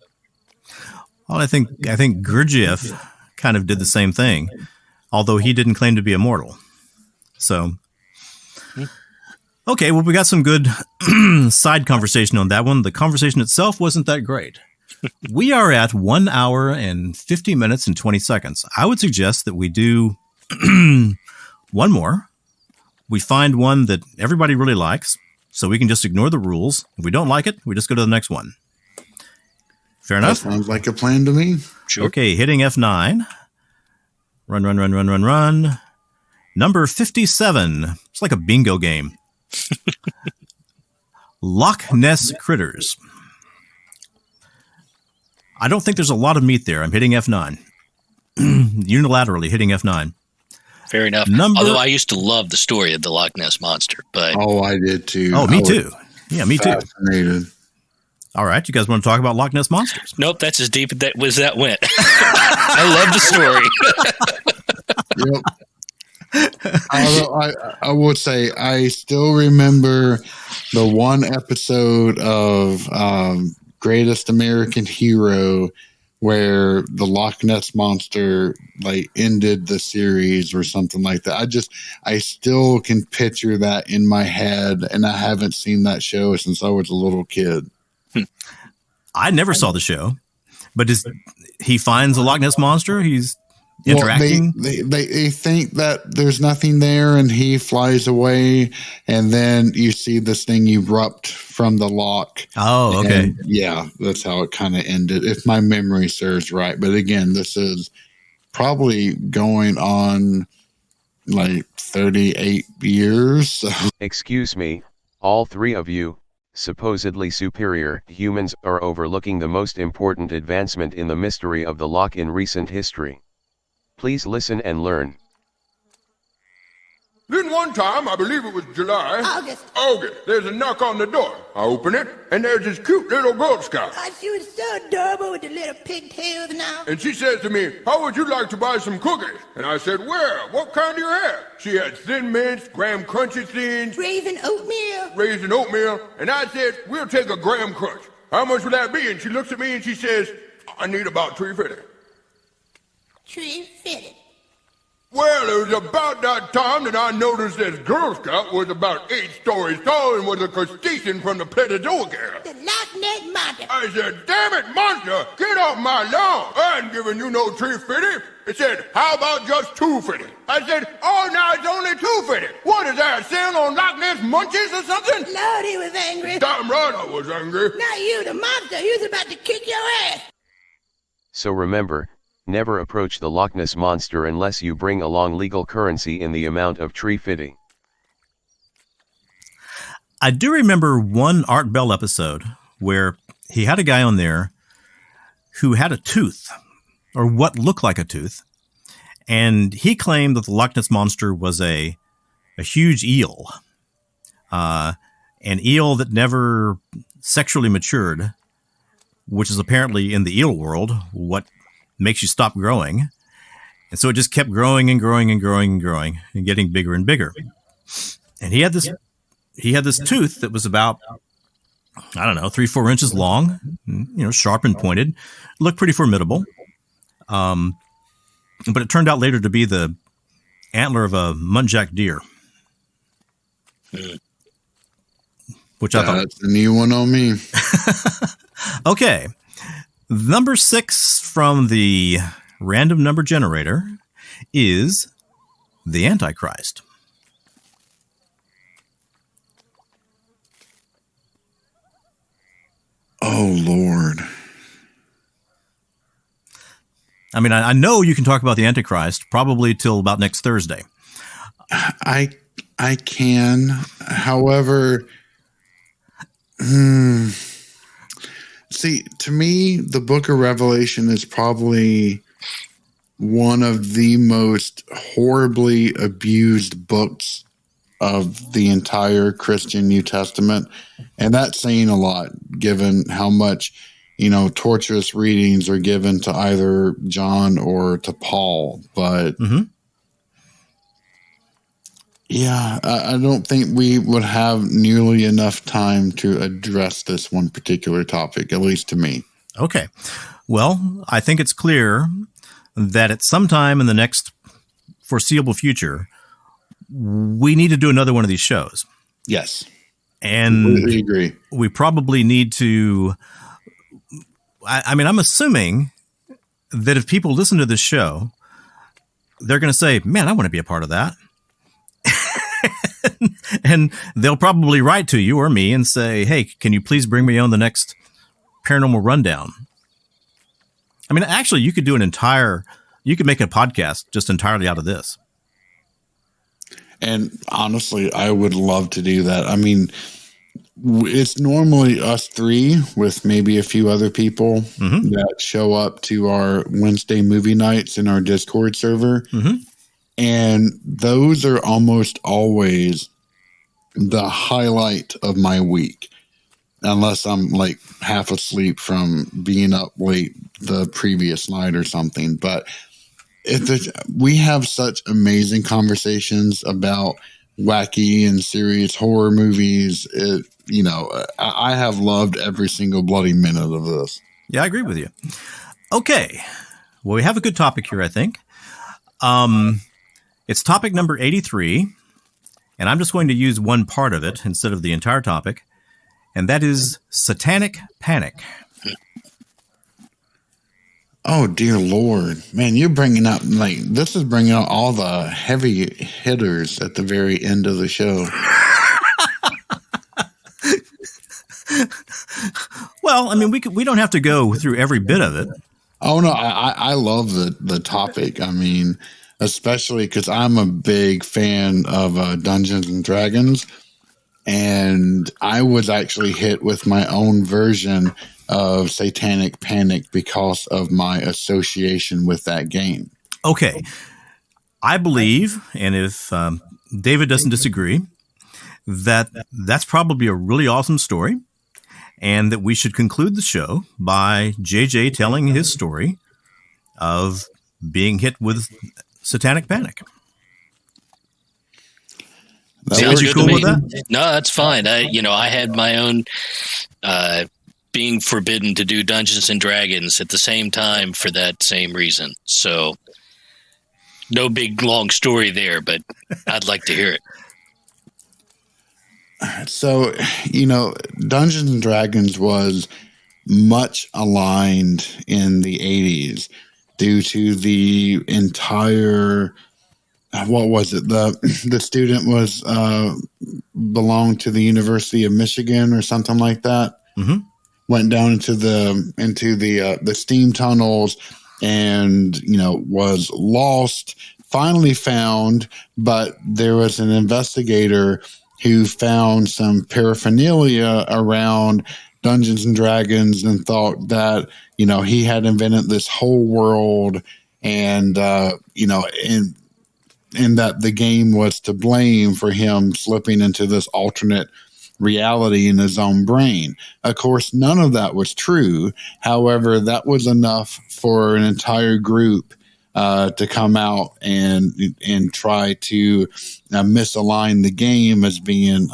Well, I think Gurdjieff kind of did the same thing, although he didn't claim to be immortal. So, okay, well, we got some good side conversation on that one. The conversation itself wasn't that great. We are at 1 hour and 50 minutes and 20 seconds. I would suggest that we do one more. We find one that everybody really likes, so we can just ignore the rules. If we don't like it, we just go to the next one. Fair enough? That sounds like a plan to me. Sure. Okay, hitting F9. Run. Number 57. It's like a bingo game. Loch Ness Critters. I don't think there's a lot of meat there. I'm hitting F9. Unilaterally hitting F9. Fair enough. Although I used to love the story of the Loch Ness Monster. But I did too. Oh, me too. Yeah, me too. Fascinated. All right, you guys want to talk about Loch Ness Monsters? Nope, that's as deep as that went. I love the story. Yep. Although I would say I still remember the one episode of Greatest American Hero where the Loch Ness Monster ended the series or something like that. I still can picture that in my head, and I haven't seen that show since I was a little kid. I never saw the show, but he finds a Loch Ness Monster. He's interacting. Well, they think that there's nothing there, and he flies away, and then you see this thing erupt from the loch. Oh, okay. And yeah, that's how it kind of ended, if my memory serves right. But again, this is probably going on 38 years. So. Excuse me, All three of you, supposedly superior humans, are overlooking the most important advancement in the mystery of the loch in recent history. Please listen and learn. Then one time, I believe it was July. August, there's a knock on the door. I open it, and there's this cute little Girl Scout. Oh, she was so adorable with the little pigtails and all. And she says to me, how would you like to buy some cookies? And I said, well, what kind do you have? She had Thin Mints, Graham Crunchy Thins. Raisin oatmeal. And I said, we'll take a Graham Crunch. How much would that be? And she looks at me and she says, I need about $3.50. $3.50. Well, it was about that time that I noticed this Girl Scout was about 8 stories tall and was a crustacean from the Plesiosauric era. The Loch Ness Monster. I said, damn it, monster, get off my lawn. I ain't giving you no $3.50. It said, how about just $2.50? I said, oh, now it's only $2.50. What is that, sale on Loch Ness Munchies or something? Lord, he was angry. Damn right I was angry. Not you, the monster. He was about to kick your ass. So remember, never approach the Loch Ness Monster unless you bring along legal currency in the amount of $3.50. I do remember one Art Bell episode where he had a guy on there who had a tooth, or what looked like a tooth, and he claimed that the Loch Ness Monster was a huge eel, an eel that never sexually matured, which is apparently in the eel world what makes you stop growing. And so it just kept growing and growing and growing and growing and getting bigger and bigger. And he had this tooth that was about, 3-4 inches long, sharp and pointed, looked pretty formidable. But it turned out later to be the antler of a muntjac deer. Which I thought, that's a new one on me. Okay. Number 6 from the random number generator is the Antichrist. Oh, Lord. I mean, I know you can talk about the Antichrist probably till about next Thursday. I can. However, see, to me, the Book of Revelation is probably one of the most horribly abused books of the entire Christian New Testament. And that's saying a lot, given how much, torturous readings are given to either John or to Paul. But yeah, I don't think we would have nearly enough time to address this one particular topic, at least to me. Okay. Well, I think it's clear that at some time in the next foreseeable future, we need to do another one of these shows. Yes. And completely agree. We probably need to, I'm assuming that if people listen to this show, they're going to say, man, I want to be a part of that. And they'll probably write to you or me and say, hey, can you please bring me on the next Paranormal Rundown? I mean, actually, you could do you could make a podcast just entirely out of this. And honestly, I would love to do that. I mean, it's normally us three with maybe a few other people that show up to our Wednesday movie nights in our Discord server. And those are almost always the highlight of my week, unless I'm like half asleep from being up late the previous night or something. But we have such amazing conversations about wacky and serious horror movies. I have loved every single bloody minute of this. Yeah, I agree with you. Okay. Well, we have a good topic here, I think. It's topic number 83, and I'm just going to use one part of it instead of the entire topic, and that is Satanic Panic. Oh, dear Lord. Man, you're bringing out, this is bringing out all the heavy hitters at the very end of the show. Well, I mean, we don't have to go through every bit of it. Oh, no, I love the topic. I mean, especially because I'm a big fan of Dungeons and Dragons. And I was actually hit with my own version of Satanic Panic because of my association with that game. Okay. I believe, and if David doesn't disagree, that that's probably a really awesome story, and that we should conclude the show by JJ telling his story of being hit with Satanic Panic. Sounds you cool with that? No, that's fine. I had my own being forbidden to do Dungeons and Dragons at the same time for that same reason. So no big long story there, but I'd like to hear it. So, Dungeons and Dragons was much aligned in the 80s due to the entire, what was it? The student was belonged to the University of Michigan or something like that. Mm-hmm. Went down into the steam tunnels and, was lost, finally found, but there was an investigator who found some paraphernalia around Dungeons and Dragons and thought that, he had invented this whole world and, and that the game was to blame for him slipping into this alternate reality in his own brain. Of course, none of that was true. However, that was enough for an entire group to come out and try to misalign the game as being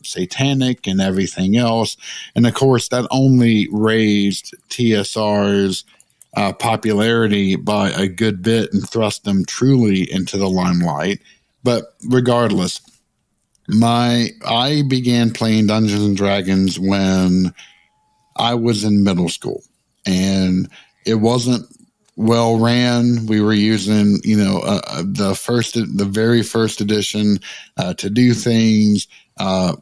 satanic and everything else. And of course, that only raised TSR's popularity by a good bit and thrust them truly into the limelight. But regardless, I began playing Dungeons and Dragons when I was in middle school, and it wasn't well ran. We were using, the very first edition to do things,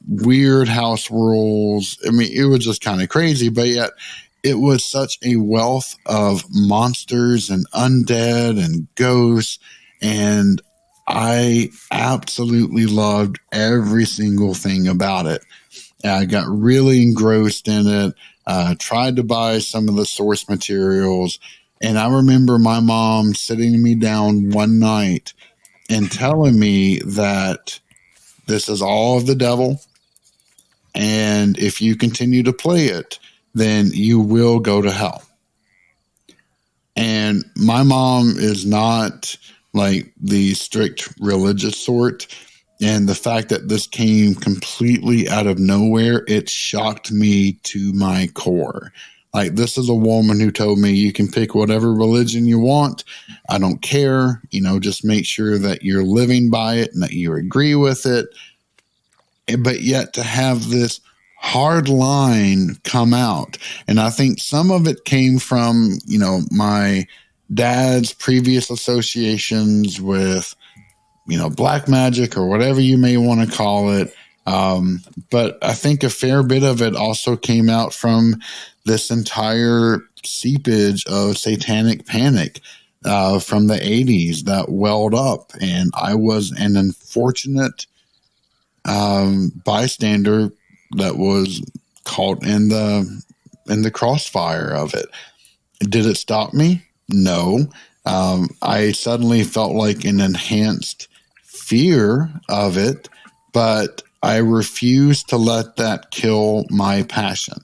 weird house rules. I mean, it was just kind of crazy, but yet it was such a wealth of monsters and undead and ghosts, and I absolutely loved every single thing about it. I got really engrossed in it, tried to buy some of the source materials. And I remember my mom sitting me down one night and telling me that this is all of the devil. And if you continue to play it, then you will go to hell. And my mom is not like the strict religious sort. And the fact that this came completely out of nowhere, it shocked me to my core. Like, this is a woman who told me you can pick whatever religion you want. I don't care. Just make sure that you're living by it and that you agree with it. But yet to have this hard line come out. And I think some of it came from, my dad's previous associations with, black magic or whatever you may want to call it. But I think a fair bit of it also came out from this entire seepage of Satanic Panic from the 80s that welled up. And I was an unfortunate bystander that was caught in the crossfire of it. Did it stop me? No. I suddenly felt like an enhanced fear of it, but I refused to let that kill my passion.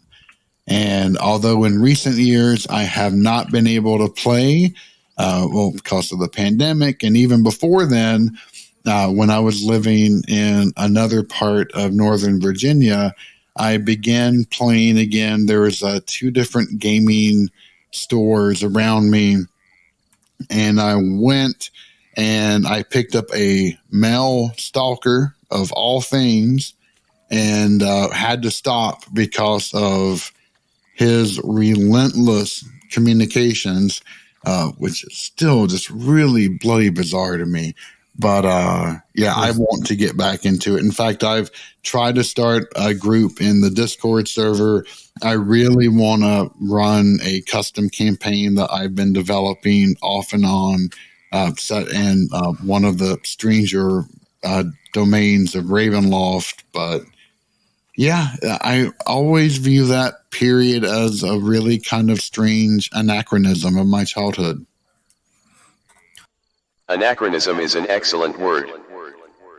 And although in recent years I have not been able to play, because of the pandemic, and even before then, when I was living in another part of Northern Virginia, I began playing again. There was 2 different gaming stores around me, and I went and I picked up a male stalker of all things, and had to stop because of his relentless communications, which is still just really bloody bizarre to me. But I want to get back into it. In fact, I've tried to start a group in the Discord server. I really want to run a custom campaign that I've been developing off and on, set in one of the stranger domains of Ravenloft. But Yeah, I always view that period as a really kind of strange anachronism of my childhood. Anachronism is an excellent word.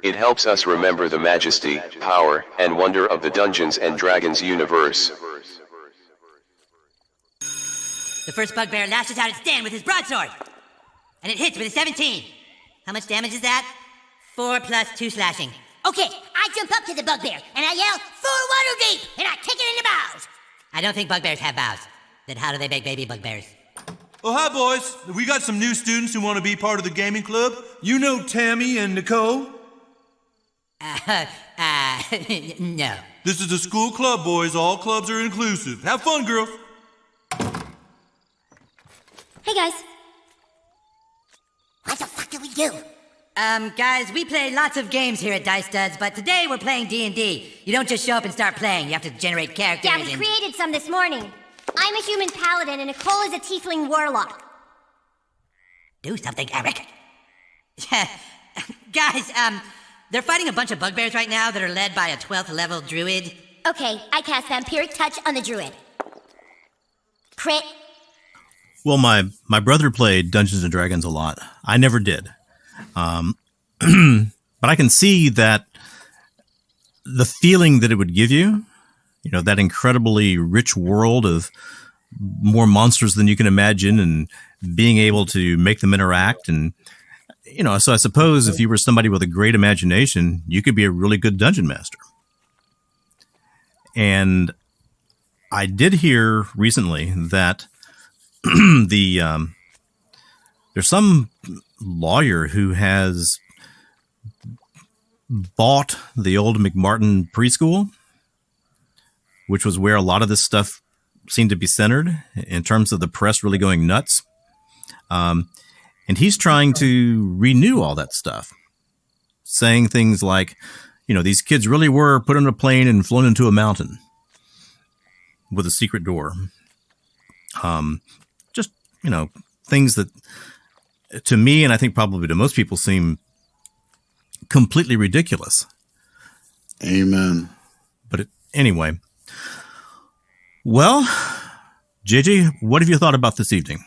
It helps us remember the majesty, power, and wonder of the Dungeons and Dragons universe. The first bugbear lashes out its den with his broadsword, and it hits with a 17. How much damage is that? 4 plus 2 slashing. Okay, I jump up to the bugbear, and I yell, "For Waterdeep!" and I kick it in the bows. I don't think bugbears have bows. Then how do they make baby bugbears? Oh, hi, boys. We got some new students who want to be part of the gaming club. You know Tammy and Nicole? No. This is a school club, boys. All clubs are inclusive. Have fun, girls. Hey, guys. What the fuck do we do? Guys, we play lots of games here at Dice Studs, but today we're playing D&D. You don't just show up and start playing. You have to generate characters. Yeah, we created some this morning. I'm a human paladin, and Nicole is a tiefling warlock. Do something, Eric. Guys, they're fighting a bunch of bugbears right now that are led by a 12th level druid. Okay, I cast Vampiric Touch on the druid. Crit. Well, my brother played Dungeons and Dragons a lot. I never did. But I can see that the feeling that it would give you, you know, that incredibly rich world of more monsters than you can imagine and being able to make them interact. And, you know, so I suppose if you were somebody with a great imagination, you could be a really good dungeon master. And I did hear recently that there's some lawyer who has bought the old McMartin preschool, which was where a lot of this stuff seemed to be centered in terms of the press really going nuts. And he's trying to renew all that stuff, saying things like, you know, these kids really were put on a plane and flown into a mountain with a secret door. Just, you know, things that to me, and I think probably to most people, seem completely ridiculous. Amen. But anyway. Well, JJ, what have you thought about this evening?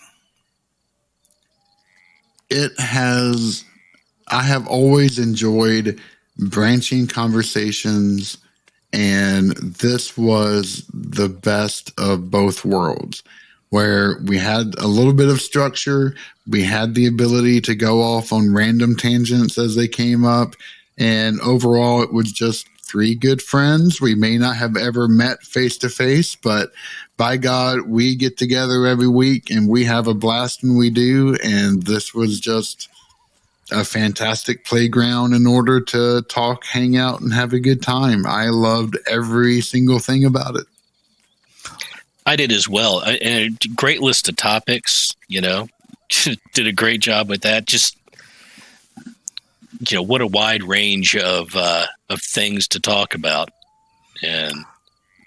I have always enjoyed branching conversations, and this was the best of both worlds, where we had a little bit of structure, we had the ability to go off on random tangents as they came up, and overall it was just 3 good friends. We may not have ever met face to face, but by God, we get together every week and we have a blast when we do, and this was just a fantastic playground in order to talk, hang out, and have a good time. I loved every single thing about it. I did as well. And a great list of topics, you know, did a great job with that. Just, you know, what a wide range of things to talk about. And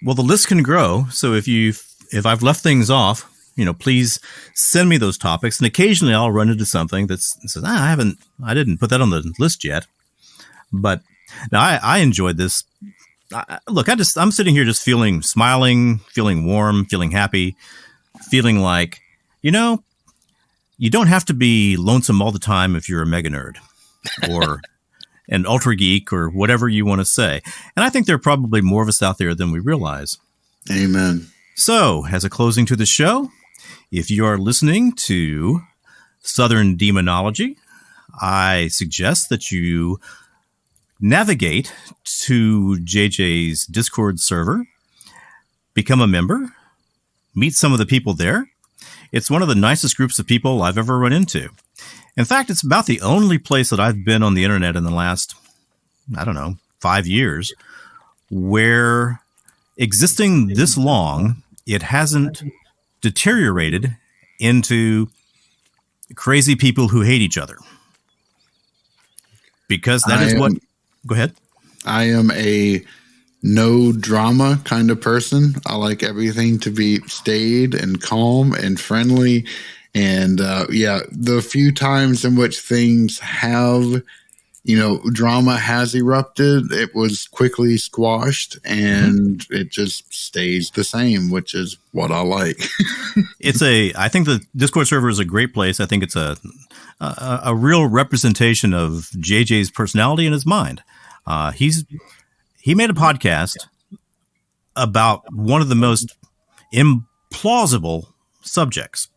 well, the list can grow. So if I've left things off, you know, please send me those topics. And occasionally I'll run into something that says, I didn't put that on the list yet. But now I enjoyed this. Look, I'm sitting here just smiling, feeling warm, feeling happy, feeling like, you know, you don't have to be lonesome all the time if you're a mega nerd or an ultra geek or whatever you want to say. And I think there are probably more of us out there than we realize. Amen. So, as a closing to the show, if you are listening to Southern Demonology, I suggest that you navigate to JJ's Discord server, become a member, meet some of the people there. It's one of the nicest groups of people I've ever run into. In fact, it's about the only place that I've been on the internet in the last, 5 years, where existing this long, it hasn't deteriorated into crazy people who hate each other. Because that is what... Go ahead. I am a no drama kind of person. I like everything to be staid and calm and friendly. And the few times in which things have drama has erupted. It was quickly squashed, and it just stays the same, which is what I like. I think the Discord server is a great place. I think it's a real representation of JJ's personality and his mind. He made a podcast about one of the most implausible subjects,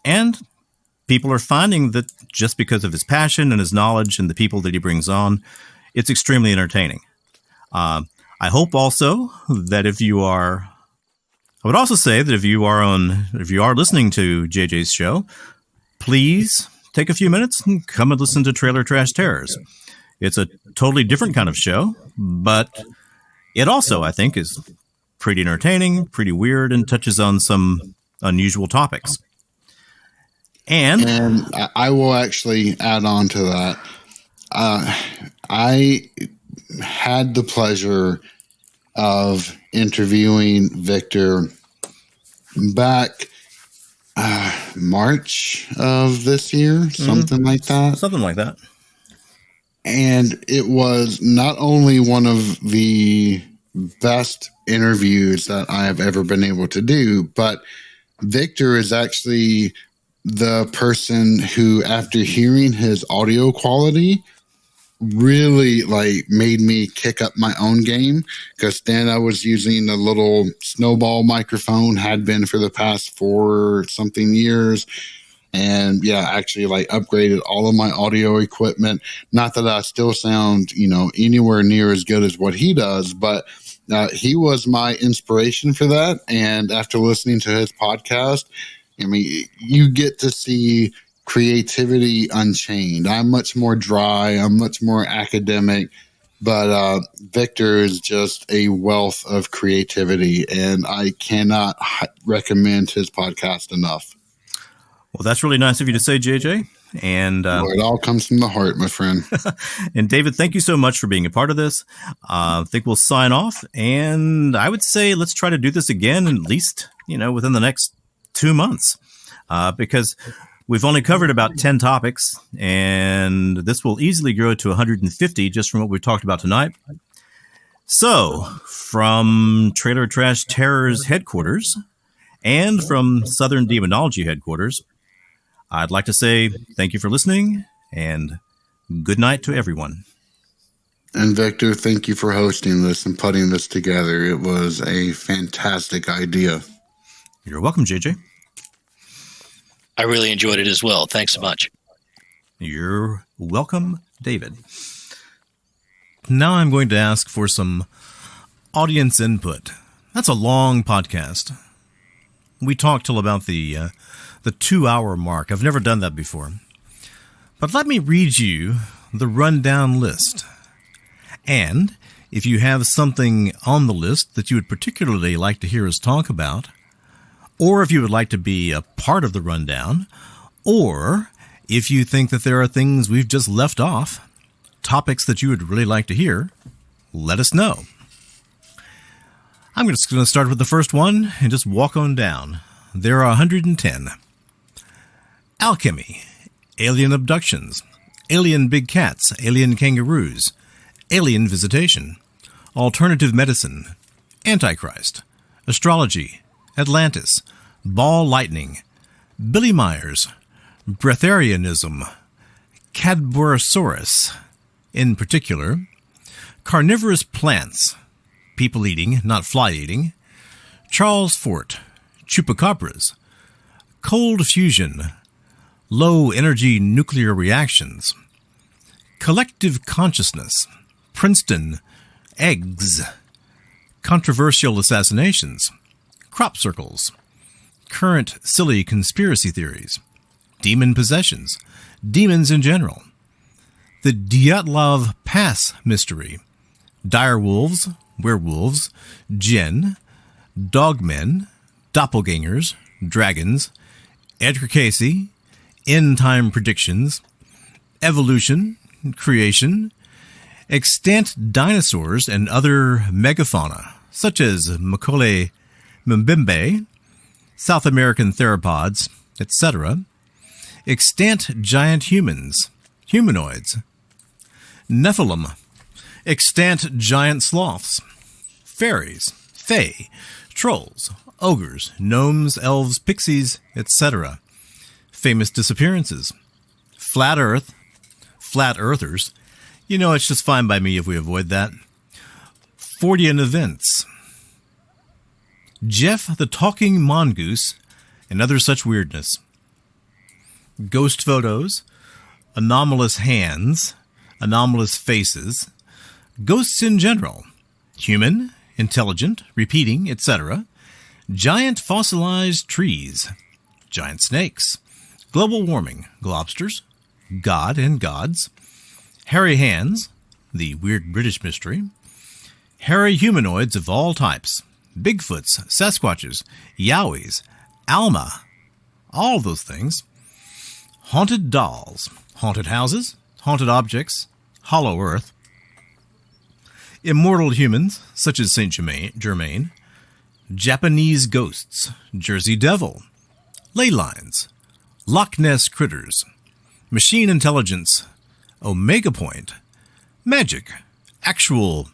and people are finding that just because of his passion and his knowledge and the people that he brings on, it's extremely entertaining. I hope also that if you are listening to JJ's show, please take a few minutes and come and listen to Trailer Trash Terrors. It's a totally different kind of show, but it also, I think, is pretty entertaining, pretty weird, and touches on some unusual topics. And I will actually add on to that. I had the pleasure of interviewing Victor back March of this year, something like that. Something like that. And it was not only one of the best interviews that I have ever been able to do, but Victor is actually the person who, after hearing his audio quality, really made me kick up my own game, because then I was using a little snowball microphone, had been for the past 4 something years, and actually upgraded all of my audio equipment. Not that I still sound anywhere near as good as what he does, but he was my inspiration for that. And after listening to his podcast, you get to see creativity unchained. I'm much more dry. I'm much more academic, but Victor is just a wealth of creativity, and I cannot recommend his podcast enough. Well, that's really nice of you to say, JJ. And it all comes from the heart, my friend. And David, thank you so much for being a part of this. I think we'll sign off, and I would say let's try to do this again, at least within the next 2 months, because we've only covered about 10 topics, and this will easily grow to 150 just from what we've talked about tonight. So, from Trailer Trash Terrors headquarters and from Southern Demonology headquarters, I'd like to say thank you for listening, and good night to everyone. And Victor, thank you for hosting this and putting this together. It was a fantastic idea. You're welcome, JJ. I really enjoyed it as well. Thanks so much. You're welcome, David. Now I'm going to ask for some audience input. That's a long podcast. We talked till about the 2-hour mark. I've never done that before. But let me read you the rundown list. And if you have something on the list that you would particularly like to hear us talk about, or if you would like to be a part of the rundown, or if you think that there are things we've just left off, topics that you would really like to hear, let us know. I'm just going to start with the first one and just walk on down. There are 110. Alchemy, alien abductions, alien big cats, alien kangaroos, alien visitation, alternative medicine, Antichrist, astrology, Atlantis, ball lightning, Billy Myers, breatharianism, Cadborosaurus, in particular, carnivorous plants, people eating, not fly eating, Charles Fort, chupacabras, cold fusion, low energy nuclear reactions, collective consciousness, Princeton, eggs, controversial assassinations, crop circles, current silly conspiracy theories, demon possessions, demons in general, the Dyatlov Pass mystery, direwolves, werewolves, jinn, dogmen, doppelgangers, dragons, Edgar Casey, end-time predictions, evolution, creation, extant dinosaurs and other megafauna, such as Macaulay Mbembe, South American theropods, etc., extant giant humans, humanoids, Nephilim, extant giant sloths, fairies, fae, trolls, ogres, gnomes, elves, pixies, etc. Famous disappearances. Flat Earth, flat earthers. You know, it's just fine by me if we avoid that. Fortean events. Jeff the Talking Mongoose, and other such weirdness. Ghost photos, anomalous hands, anomalous faces, ghosts in general, human, intelligent, repeating, etc., giant fossilized trees, giant snakes, global warming, globsters, God and gods, hairy hands, the weird British mystery, hairy humanoids of all types, Bigfoots, Sasquatches, Yowies, Alma, all those things, haunted dolls, haunted houses, haunted objects, hollow earth, immortal humans, such as Saint Germain, Japanese ghosts, Jersey Devil, ley lines, Loch Ness critters, machine intelligence, Omega Point, magic, actual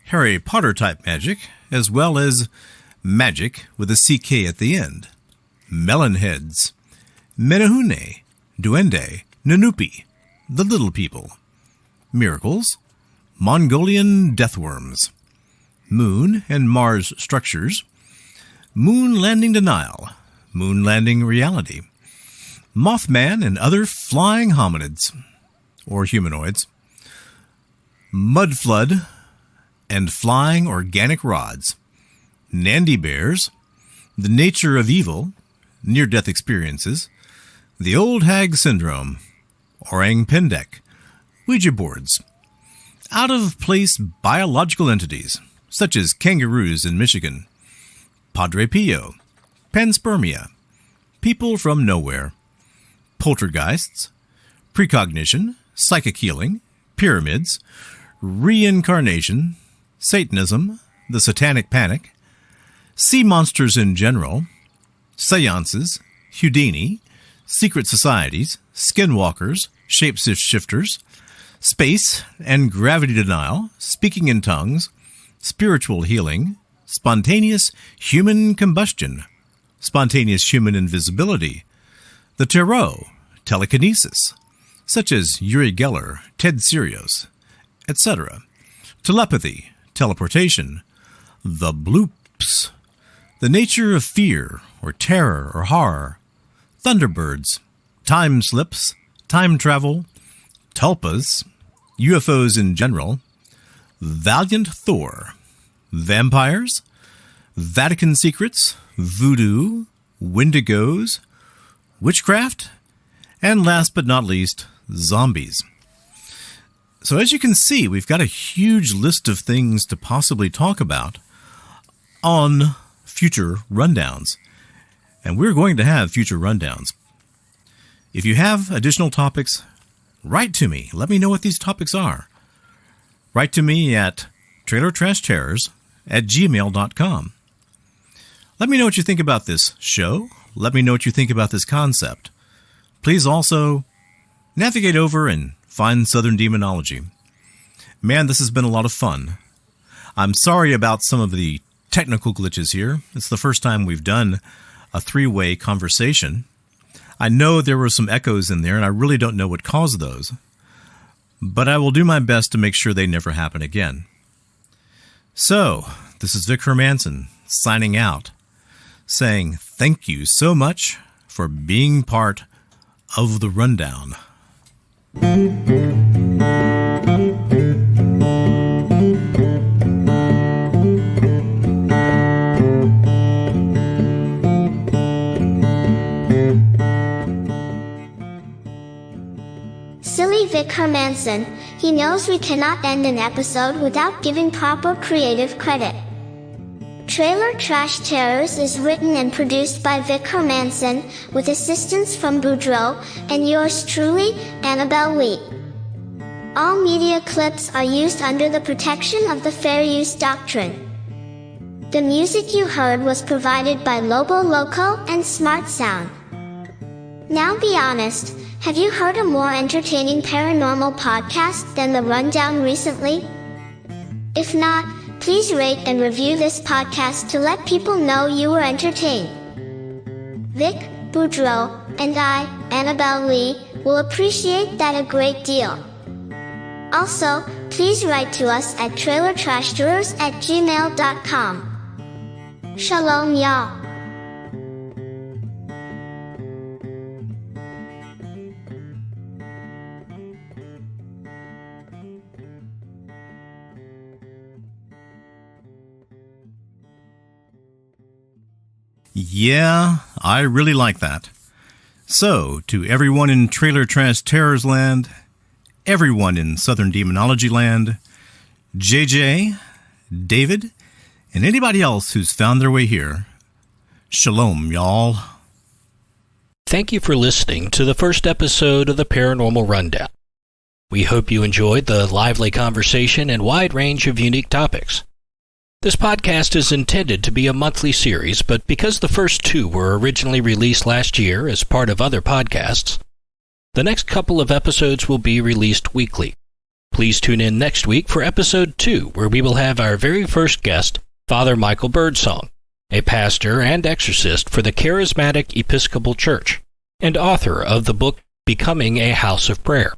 Harry Potter-type magic, as well as magic with a CK at the end, melon heads, Menehune, Duende, Nanupi, the little people, miracles, Mongolian deathworms, moon and Mars structures, moon landing denial, moon landing reality, Mothman and other flying hominids, or humanoids, mud flood, and flying organic rods, Nandy bears, the nature of evil, near-death experiences, the old hag syndrome, orang pendek, Ouija boards, out-of-place biological entities, such as kangaroos in Michigan, Padre Pio, panspermia, people from nowhere, poltergeists, precognition, psychic healing, pyramids, reincarnation, Satanism, the Satanic Panic, sea monsters in general, seances, Houdini, secret societies, skinwalkers, shapeshifters, space and gravity denial, speaking in tongues, spiritual healing, spontaneous human combustion, spontaneous human invisibility, the tarot, telekinesis, such as Uri Geller, Ted Sirios, etc., telepathy, teleportation, the bloops, the nature of fear or terror or horror, thunderbirds, time slips, time travel, tulpas, UFOs in general, Valiant Thor, vampires, Vatican secrets, voodoo, wendigos, witchcraft, and last but not least, zombies. So as you can see, we've got a huge list of things to possibly talk about on future rundowns. And we're going to have future rundowns. If you have additional topics, write to me. Let me know what these topics are. Write to me at trailertrashterrors@gmail.com. Let me know what you think about this show. Let me know what you think about this concept. Please also navigate over and find Southern Demonology. Man, this has been a lot of fun. I'm sorry about some of the technical glitches here. It's the first time we've done a three-way conversation. I know there were some echoes in there, and I really don't know what caused those. But I will do my best to make sure they never happen again. So, this is Vic Hermanson signing out, saying thank you so much for being part of the rundown. Silly Vic Hermanson, he knows we cannot end an episode without giving proper creative credit. Trailer Trash Terrors is written and produced by Vic Hermanson, with assistance from Boudreaux, and yours truly, Annabelle Wheat. All media clips are used under the protection of the Fair Use Doctrine. The music you heard was provided by Lobo Loco and Smart Sound. Now be honest, Have you heard a more entertaining paranormal podcast than The Rundown recently? If not, please rate and review this podcast to let people know you were entertained. Vic, Boudreaux, and I, Annabelle Lee, will appreciate that a great deal. Also, please write to us at trailertrashtours@gmail.com. Shalom, y'all. Yeah, I really like that. So, to everyone in Trailer Trash Terrors Land, everyone in Southern Demonology Land, JJ, David, and anybody else who's found their way here, shalom, y'all. Thank you for listening to the first episode of the Paranormal Rundown. We hope you enjoyed the lively conversation and wide range of unique topics. This podcast is intended to be a monthly series, but because the first two were originally released last year as part of other podcasts, the next couple of episodes will be released weekly. Please tune in next week for episode 2, where we will have our very first guest, Father Michael Birdsong, a pastor and exorcist for the Charismatic Episcopal Church, and author of the book Becoming a House of Prayer.